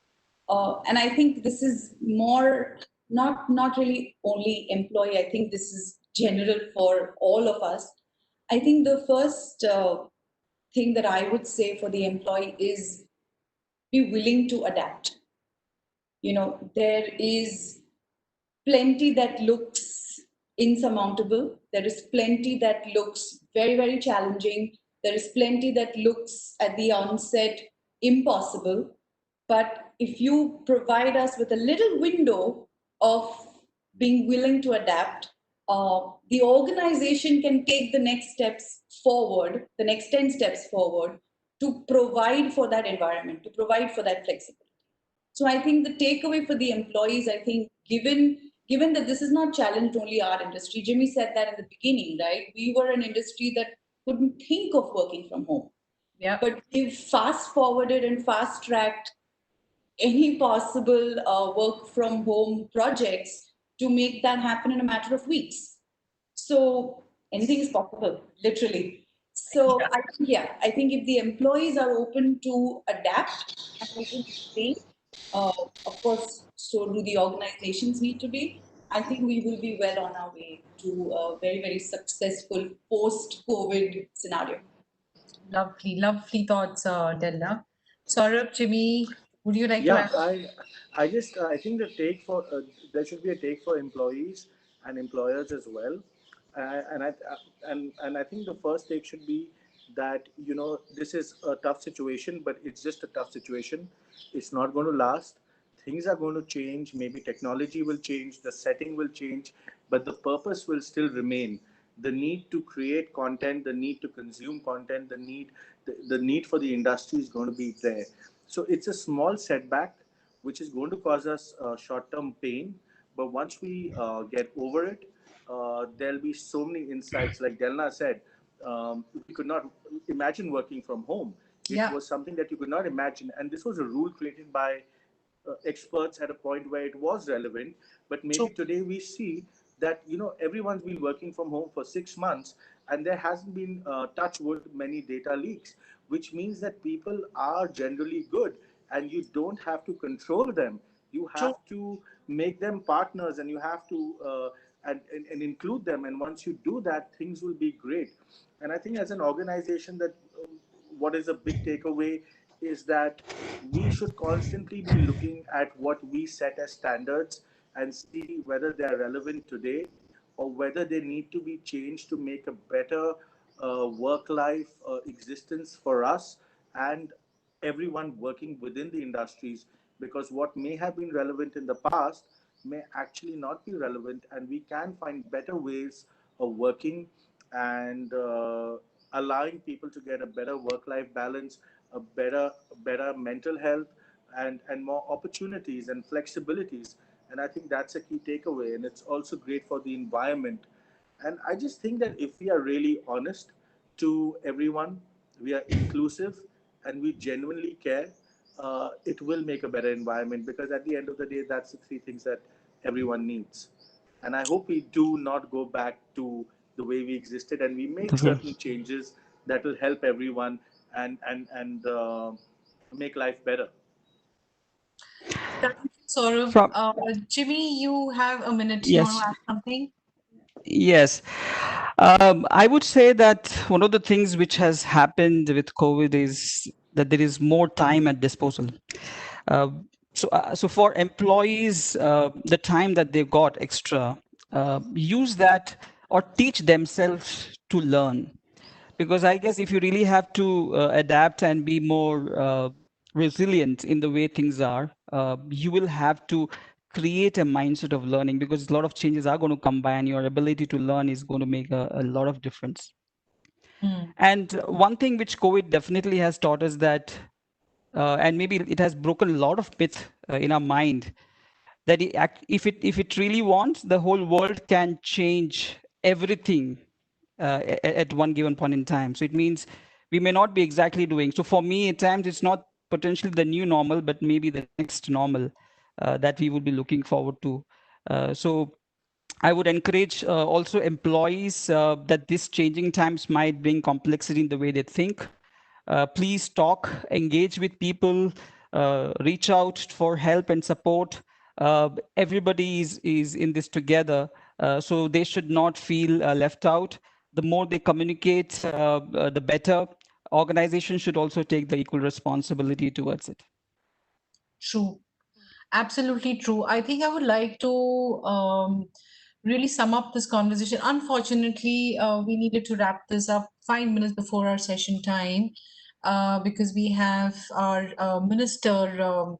S5: and I think this is more not really only employee. I think this is general for all of us. I think the first thing that I would say for the employee is be willing to adapt. There is plenty that looks insurmountable. There is plenty that looks very, very challenging. There is plenty that looks at the onset impossible. But if you provide us with a little window of being willing to adapt, the organization can take the next steps forward, the next 10 steps forward, to provide for that environment, to provide for that flexibility. So I think the takeaway for the employees, I think, given that this is not challenged only our industry, Jimmy said that in the beginning, right? We were an industry that couldn't think of working from home.
S2: Yeah.
S5: But we've fast forwarded and fast tracked any possible work from home projects to make that happen in a matter of weeks. So anything is possible, literally. So I think if the employees are open to adapt and open to change, Of course, so do the organizations need to be. I think we will be well on our way to a very, very successful post-COVID scenario.
S2: Lovely, lovely thoughts, Della. Saurabh, Jimmy, would you like to
S4: Yeah,
S2: add?
S4: I think the take for there should be a take for employees and employers as well, and I think the first take should be that this is a tough situation, but it's just a tough situation. It's not going to last. Things are going to change. Maybe technology will change, the setting will change, but the purpose will still remain. The need to create content, the need to consume content, the need for the industry is going to be there. So it's a small setback which is going to cause us short-term pain, but once we get over it, there'll be so many insights. Like Delna said, we could not imagine working from home. It
S2: Yeah,
S4: was something that you could not imagine, and this was a rule created by experts at a point where it was relevant. But maybe
S2: true.
S4: today we see that everyone's been working from home for 6 months, and there hasn't been touch wood many data leaks, which means that people are generally good, and you don't have to control them. You
S2: True.
S4: have to make them partners, and you have to and include them. And once you do that, things will be great. And I think as an organization, that what is a big takeaway is that we should constantly be looking at what we set as standards and see whether they are relevant today or whether they need to be changed to make a better work life existence for us and everyone working within the industries, because what may have been relevant in the past may actually not be relevant, and we can find better ways of working and allowing people to get a better work-life balance, a better mental health, and more opportunities and flexibilities. And I think that's a key takeaway, and it's also great for the environment. And I just think that if we are really honest to everyone, we are inclusive, and we genuinely care, it will make a better environment, because at the end of the day, that's the three things that everyone needs. And I hope we do not go back to the way we existed, and we make certain changes that will help everyone and make life better.
S2: Thank you, Saurabh.
S3: From
S2: Jimmy, you have a minute. You want
S3: yes,
S2: to add something?
S3: yes. I would say that one of the things which has happened with COVID is that there is more time at disposal. Uh, so for employees, the time that they got extra, use that or teach themselves to learn. Because I guess if you really have to adapt and be more resilient in the way things are, you will have to create a mindset of learning, because a lot of changes are going to come by and your ability to learn is going to make a lot of difference.
S2: Hmm.
S3: And one thing which COVID definitely has taught us that, and maybe it has broken a lot of myth in our mind, that if it really wants, the whole world can change everything at one given point in time. So it means we may not be exactly doing. So for me, at times, it's not potentially the new normal, but maybe the next normal that we would be looking forward to. So I would encourage also employees that these changing times might bring complexity in the way they think. Please talk, engage with people, reach out for help and support. Everybody is in this together, so they should not feel left out. The more they communicate, the better. Organizations should also take the equal responsibility towards it.
S2: True. Absolutely true. I think I would like to really sum up this conversation. Unfortunately, we needed to wrap this up 5 minutes before our session time because we have our minister,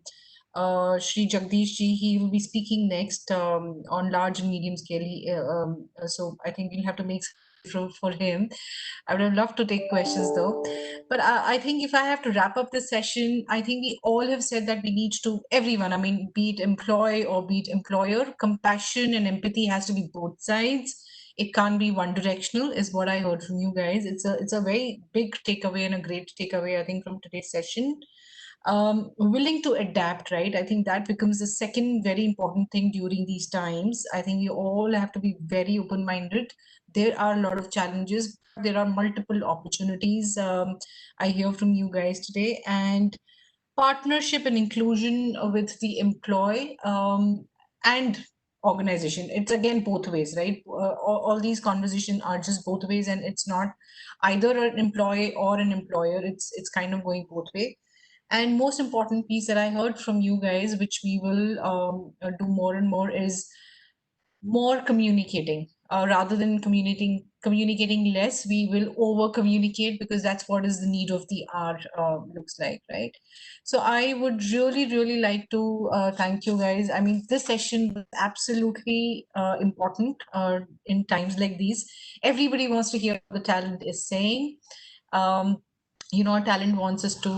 S2: Shri Jagdish ji. He will be speaking next on large and medium scale. So I think we'll have to make room for him. I would have loved to take questions though. But I think if I have to wrap up this session, I think we all have said that we need to, everyone, I mean, be it employee or be it employer, compassion and empathy has to be both sides. It can't be one directional, is what I heard from you guys. It's a very big takeaway and a great takeaway, I think, from today's session. Willing to adapt, right? I think that becomes the second very important thing during these times. I think we all have to be very open-minded. There are a lot of challenges. There are multiple opportunities. I hear from you guys today, and partnership and inclusion with the employee and organization. It's again both ways, right? All these conversations are just both ways, and it's not either an employee or an employer. It's kind of going both way. And most important piece that I heard from you guys, which we will do more and more, is more communicating. Rather than communicating less, we will over communicate, because that's what is the need of the hour looks like, right? So I would really like to thank you guys. I mean, this session was absolutely important in times like these. Everybody wants to hear what the talent is saying. um, talent wants us to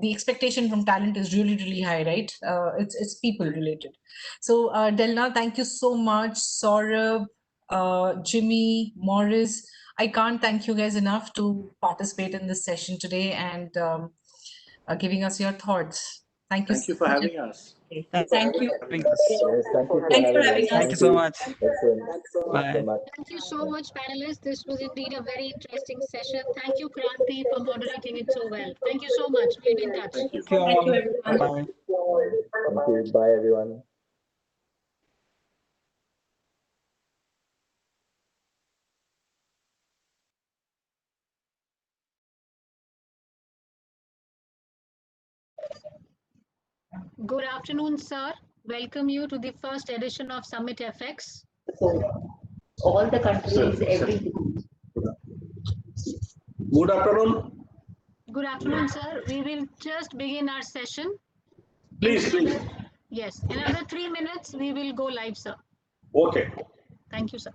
S2: the expectation from talent is really high, right? It's people related. So Delna, thank you so much. Saurabh, Jimmy, Morris, I can't thank you guys enough to participate in this session today and giving us your thoughts. Thank you
S4: Thank
S2: so
S4: you for
S2: much.
S4: having us.
S5: Thank you.
S3: Having us.
S6: Yes, thank you for
S5: Thanks for
S6: having
S5: having
S6: us.
S5: us.
S3: Thank you so much.
S6: Excellent. Thanks so
S3: Bye.
S6: much.
S7: Thank you so much, panelists. This was indeed a very interesting session. Thank you, Kranti, for moderating it so well. Thank you so much. We'll be in touch.
S4: Thank you.
S3: Thank you
S5: Thank you,
S3: all.
S5: everyone.
S3: Bye.
S6: Thank you. Bye, everyone.
S7: Good afternoon, sir. Welcome you to the first edition of Summit FX.
S8: All the countries, everything.
S9: Good afternoon.
S7: Good afternoon, sir. We will just begin our session.
S9: Please.
S7: Yes, in another 3 minutes, we will go live, sir.
S9: Okay.
S7: Thank you, sir.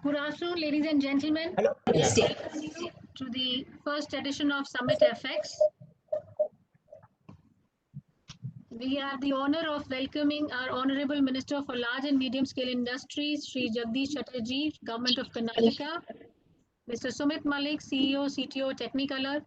S7: Good afternoon, ladies and gentlemen.
S5: Yes,
S7: To the first edition of Summit FX. We have the honor of welcoming our Honorable Minister for Large and Medium Scale Industries, Sri Jagdish Chatterjee, Government of Karnataka, Mr. Sumit Malik, CEO, CTO, Technicolor,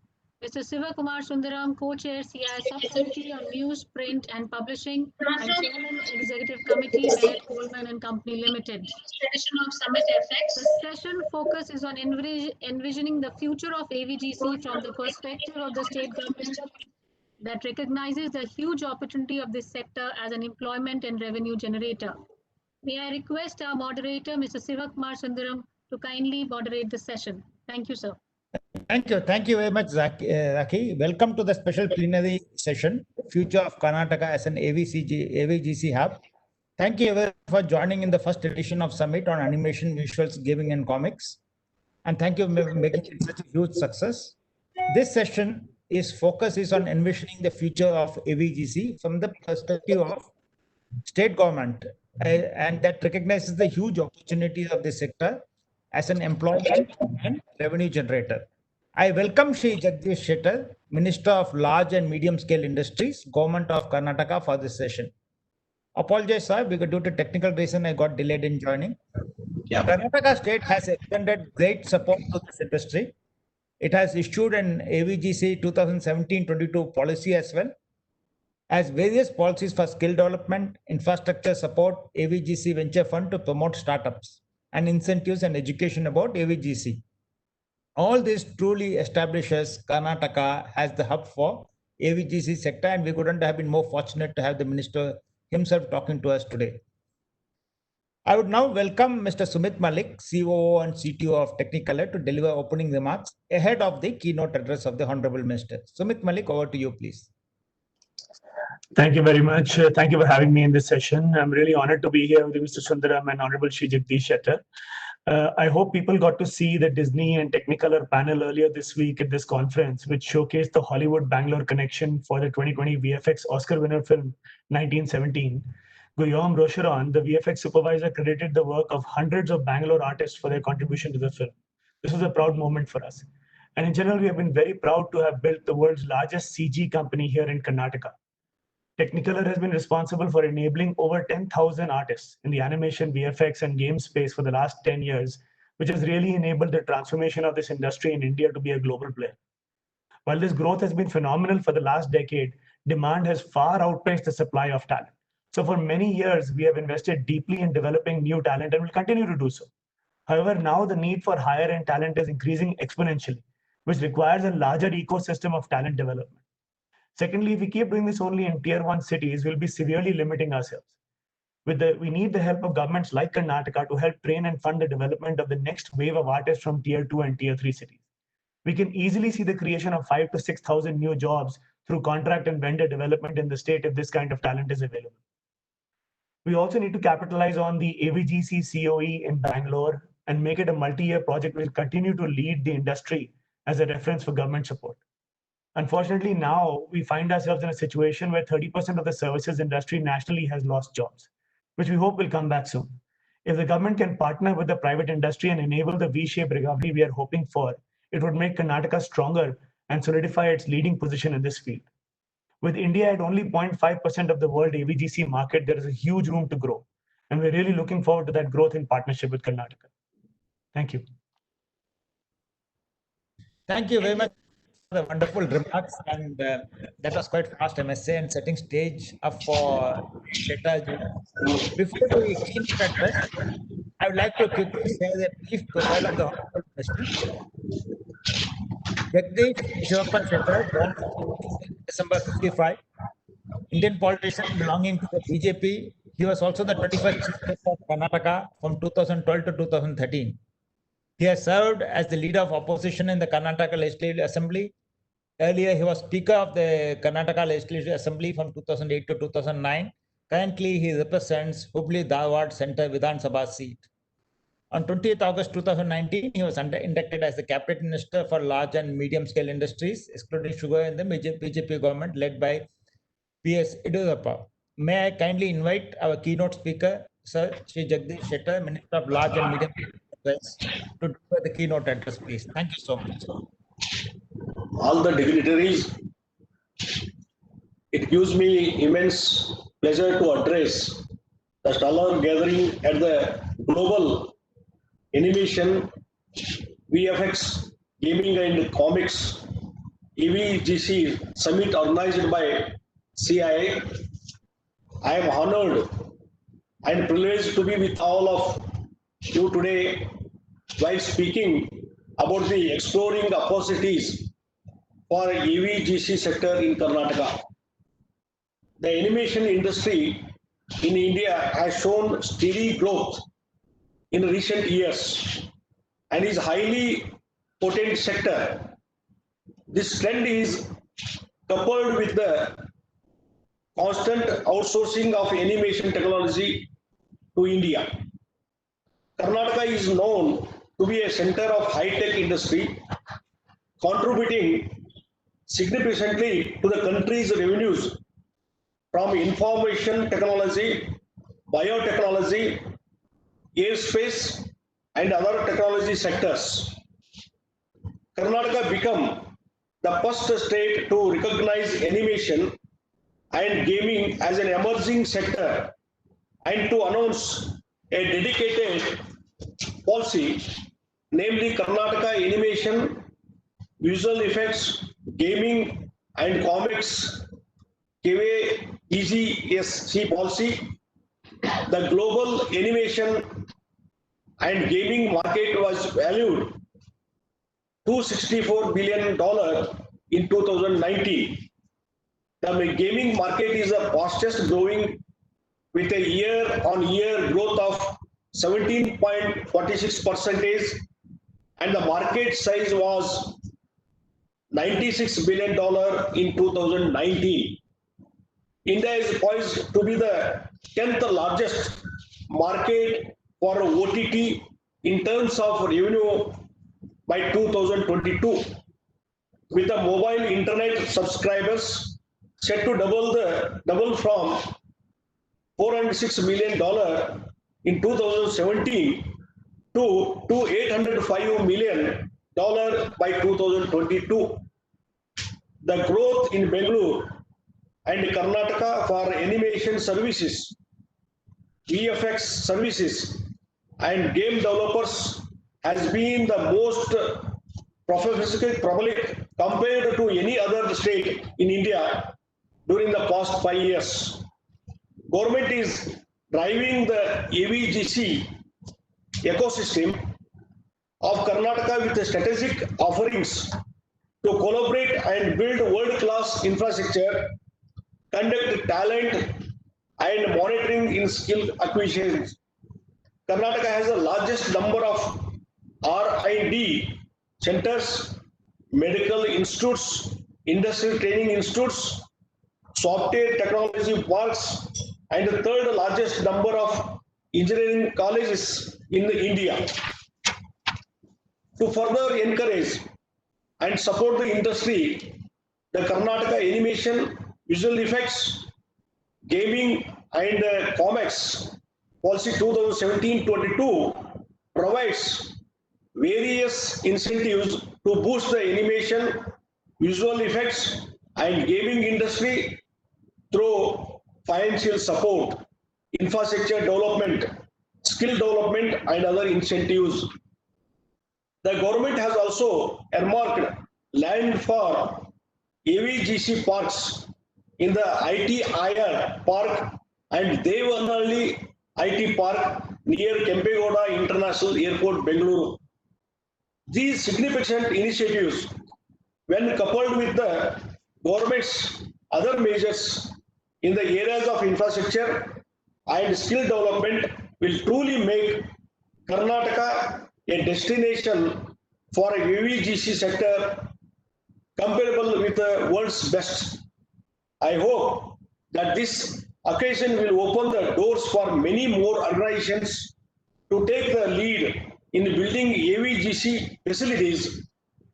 S7: Mr. Siva Kumar Sundaram, Co-Chair CII Subcommittee on News, Print and Publishing and Chairman Executive Committee, Bennett Coleman and Company Limited. Session of Summit FX. The session focus is on envisioning the future of AVGC from the perspective of the state government that recognizes the huge opportunity of this sector as an employment and revenue generator. May I request our moderator, Mr. Siva Kumar Sundaram, to kindly moderate the session. Thank you, sir.
S10: Thank you. Thank you very much, Raki. Welcome to the special plenary session, Future of Karnataka as an AVGC Hub. Thank you everyone for joining in the first edition of Summit on Animation, Visuals, Gaming and Comics. And thank you for making it such a huge success. This session focus is on envisioning the future of AVGC from the perspective of state government, and that recognizes the huge opportunities of this sector as an employment and revenue generator. I welcome Shri Jagdish Shettar, Minister of Large and Medium Scale Industries, Government of Karnataka, for this session. Apologize, sir, because due to technical reason, I got delayed in joining. Yeah. Karnataka state has extended great support to this industry. It has issued an AVGC 2017-22 policy as well as various policies for skill development, infrastructure support, AVGC Venture Fund to promote startups, and incentives and education about AVGC. All this truly establishes Karnataka as the hub for AVGC sector, and we couldn't have been more fortunate to have the minister himself talking to us today. I would now welcome Mr. Sumit Malik, COO and CTO of Technicolor, to deliver opening remarks ahead of the keynote address of the Honorable Minister. Sumit Malik, over to you, please.
S11: Thank you very much. Thank you for having me in this session. I'm really honored to be here with Mr. Sundaram and Honorable Shri Jagdish Shettar. I hope people got to see the Disney and Technicolor panel earlier this week at this conference, which showcased the Hollywood-Bangalore connection for the 2020 VFX Oscar winner film 1917. Guillaume Rocheron, the VFX supervisor, credited the work of hundreds of Bangalore artists for their contribution to the film. This was a proud moment for us. And in general, we have been very proud to have built the world's largest CG company here in Karnataka. Technicolor has been responsible for enabling over 10,000 artists in the animation, VFX, and game space for the last 10 years, which has really enabled the transformation of this industry in India to be a global player. While this growth has been phenomenal for the last decade, demand has far outpaced the supply of talent. So for many years, we have invested deeply in developing new talent and will continue to do so. However, now the need for higher-end talent is increasing exponentially, which requires a larger ecosystem of talent development. Secondly, if we keep doing this only in tier 1 cities, we'll be severely limiting ourselves. We need the help of governments like Karnataka to help train and fund the development of the next wave of artists from tier 2 and tier 3 cities. We can easily see the creation of 5,000 to 6,000 new jobs through contract and vendor development in the state if this kind of talent is available. We also need to capitalize on the AVGC COE in Bangalore and make it a multi-year project which will continue to lead the industry as a reference for government support. Unfortunately, now we find ourselves in a situation where 30% of the services industry nationally has lost jobs, which we hope will come back soon. If the government can partner with the private industry and enable the V-shaped recovery we are hoping for, it would make Karnataka stronger and solidify its leading position in this field. With India at only 0.5% of the world AVGC market, there is a huge room to grow. And we're really looking forward to that growth in partnership with Karnataka. Thank you.
S10: Thank you very much for the wonderful remarks. And that was quite fast, I must say, and setting stage up for Shettarji. Before we keynote address, I would like to quickly share the brief profile of the Honorable Minister. Jagdish Shettar Shettar, born December 55, Indian politician belonging to the BJP. He was also the 21st Chief Minister of Karnataka from 2012 to 2013. He has served as the leader of opposition in the Karnataka Legislative Assembly. Earlier, he was Speaker of the Karnataka Legislative Assembly from 2008 to 2009. Currently, he represents Hubli Dharwad Center Vidhan Sabha seat. On 20th August 2019, he was inducted as the Cabinet Minister for Large and Medium Scale Industries, excluding sugar, in the BJP government led by P.S. Yediyurappa. May I kindly invite our keynote speaker, Sir Shri Jagdish Shettar, Minister of Large and Medium Scale Industries, to deliver the keynote address, please. Thank you so much.
S9: All the dignitaries, it gives me immense pleasure to address the stellar gathering at the global animation, VFX, gaming and comics AVGC Summit organized by CII. I am honored and privileged to be with all of you today while speaking about the exploring opportunities for AVGC sector in Karnataka. The animation industry in India has shown steady growth in recent years and is highly potent sector. This trend is coupled with the constant outsourcing of animation technology to India. Karnataka is known to be a center of high-tech industry, contributing significantly to the country's revenues from information technology, biotechnology, airspace, and other technology sectors. Karnataka became the first state to recognize animation and gaming as an emerging sector and to announce a dedicated policy, namely Karnataka Animation, Visual Effects, Gaming and Comics AVGC policy. The global animation and gaming market was valued $264 billion in 2019. The gaming market is the fastest growing with a year-on-year growth of 17.46%, and the market size was $96 billion in 2019. India is poised to be the 10th largest market for OTT in terms of revenue by 2022, with the mobile internet subscribers set to double from $406 million in 2017 to $805 million by 2022. The growth in Bengaluru and Karnataka for animation services, VFX services, and game developers has been the most prolific compared to any other state in India during the past 5 years. Government is driving the AVGC ecosystem of Karnataka with strategic offerings to collaborate and build world-class infrastructure, conduct talent and monitoring in skill acquisitions. Karnataka has the largest number of R&D centers, medical institutes, industrial training institutes, software technology parks, and the third largest number of engineering colleges in India. To further encourage and support the industry, the Karnataka Animation, Visual Effects, Gaming and Comics Policy 2017-22 provides various incentives to boost the animation, visual effects and gaming industry through financial support, infrastructure development, skill development and other incentives. The government has also earmarked land for AVGC parks in the ITIR Park and Devanhalli IT Park near Kempegoda International Airport, Bengaluru. These significant initiatives, when coupled with the government's other measures in the areas of infrastructure and skill development, will truly make Karnataka a destination for a AVGC sector comparable with the world's best. I hope that this occasion will open the doors for many more organizations to take the lead in building AVGC facilities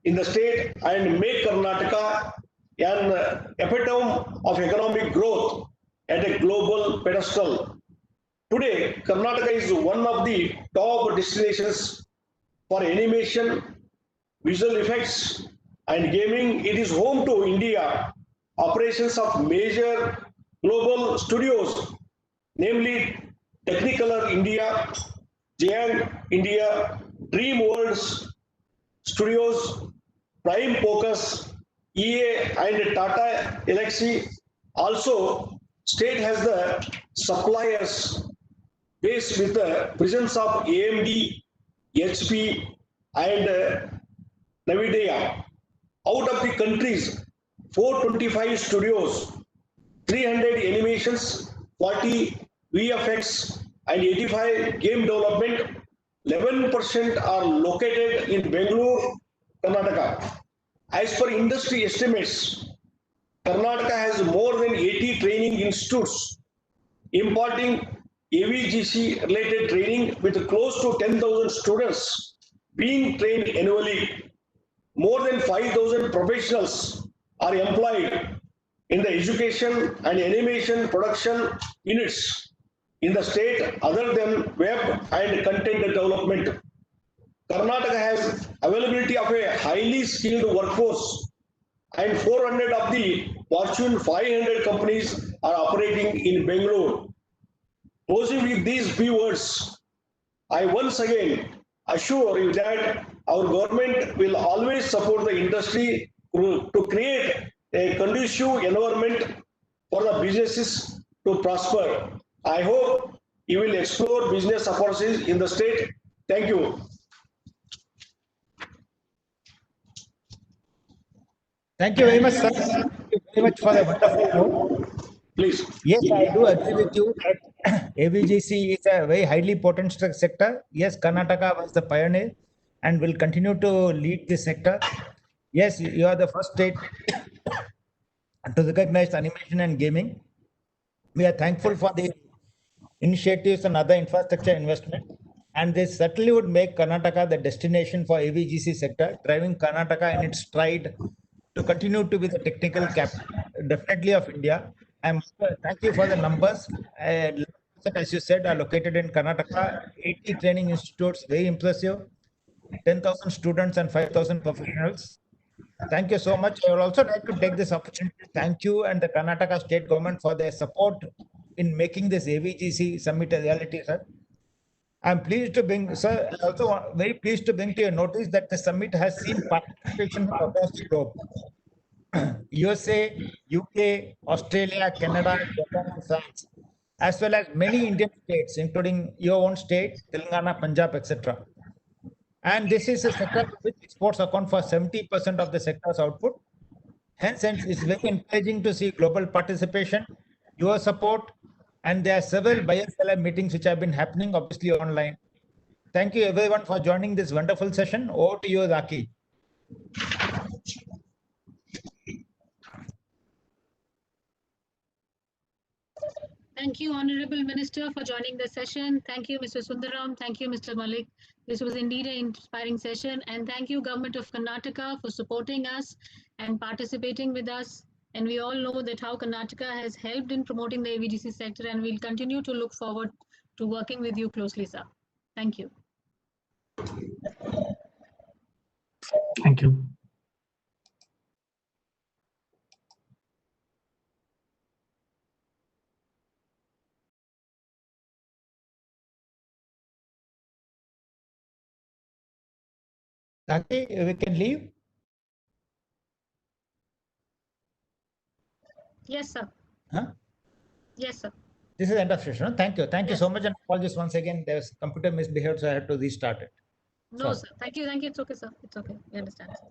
S9: in the state and make Karnataka an epitome of economic growth at a global pedestal. Today, Karnataka is one of the top destinations for animation, visual effects, and gaming. It is home to India operations of major global studios, namely Technicolor India, Giant India, Dream Worlds Studios, Prime Focus, EA and Tata Elxsi. Also, state has the suppliers base with the presence of AMD, HP, and NVIDIA. Out of the country's 425 studios, 300 animations, 40 VFX, and 85 game development, 11% are located in Bangalore, Karnataka. As per industry estimates, Karnataka has more than 80 training institutes imparting AVGC related training with close to 10,000 students being trained annually. More than 5,000 professionals are employed in the education and animation production units in the state other than web and content development. Karnataka has availability of a highly skilled workforce and 400 of the Fortune 500 companies are operating in Bangalore. Closing with these few words, I once again assure you that our government will always support the industry to create a conducive environment for the businesses to prosper. I hope you will explore business opportunities in the state. Thank you.
S10: Thank you very much, sir. Thank you very much for the wonderful note.
S9: Please.
S10: Yes, I do agree with you that AVGC is a very highly potent sector. Yes, Karnataka was the pioneer and will continue to lead this sector. Yes, you are the first state to recognize animation and gaming. We are thankful for the initiatives and other infrastructure investment, and this certainly would make Karnataka the destination for AVGC sector, driving Karnataka in its stride to continue to be the technical capital, definitely of India. And thank you for the numbers. As you said, are located in Karnataka, 80 training institutes, very impressive, 10,000 students and 5,000 professionals. Thank you so much. I would also like to take this opportunity to thank you and the Karnataka state government for their support in making this AVGC summit a reality, sir. I'm pleased to bring, sir, also very pleased to bring to your notice that the summit has seen participation from across the globe. USA, UK, Australia, Canada, Japan, and France, as well as many Indian states, including your own state, Telangana, Punjab, etc. And this is a sector which exports account for 70% of the sector's output. Hence, it's very encouraging to see global participation, your support, and there are several buyer-seller meetings which have been happening, obviously online. Thank you everyone for joining this wonderful session. Over to you, Zaki.
S7: Thank you, Honorable Minister, for joining the session. Thank you, Mr. Sundaram. Thank you, Mr. Malik. This was indeed an inspiring session. And thank you, Government of Karnataka, for supporting us and participating with us. And we all know that how Karnataka has helped in promoting the AVGC sector, and we'll continue to look forward to working with you closely, sir. Thank you.
S11: Thank you.
S10: Zaki, we can leave?
S7: Yes, sir.
S10: Huh?
S7: Yes, sir.
S10: This is the end of session. Thank you. Thank you
S7: Yes.
S10: so much. And apologies once again. There was computer misbehaved, so I had to restart it.
S7: No, sir. Thank you. Thank you. It's okay, sir. It's okay. We understand, sir.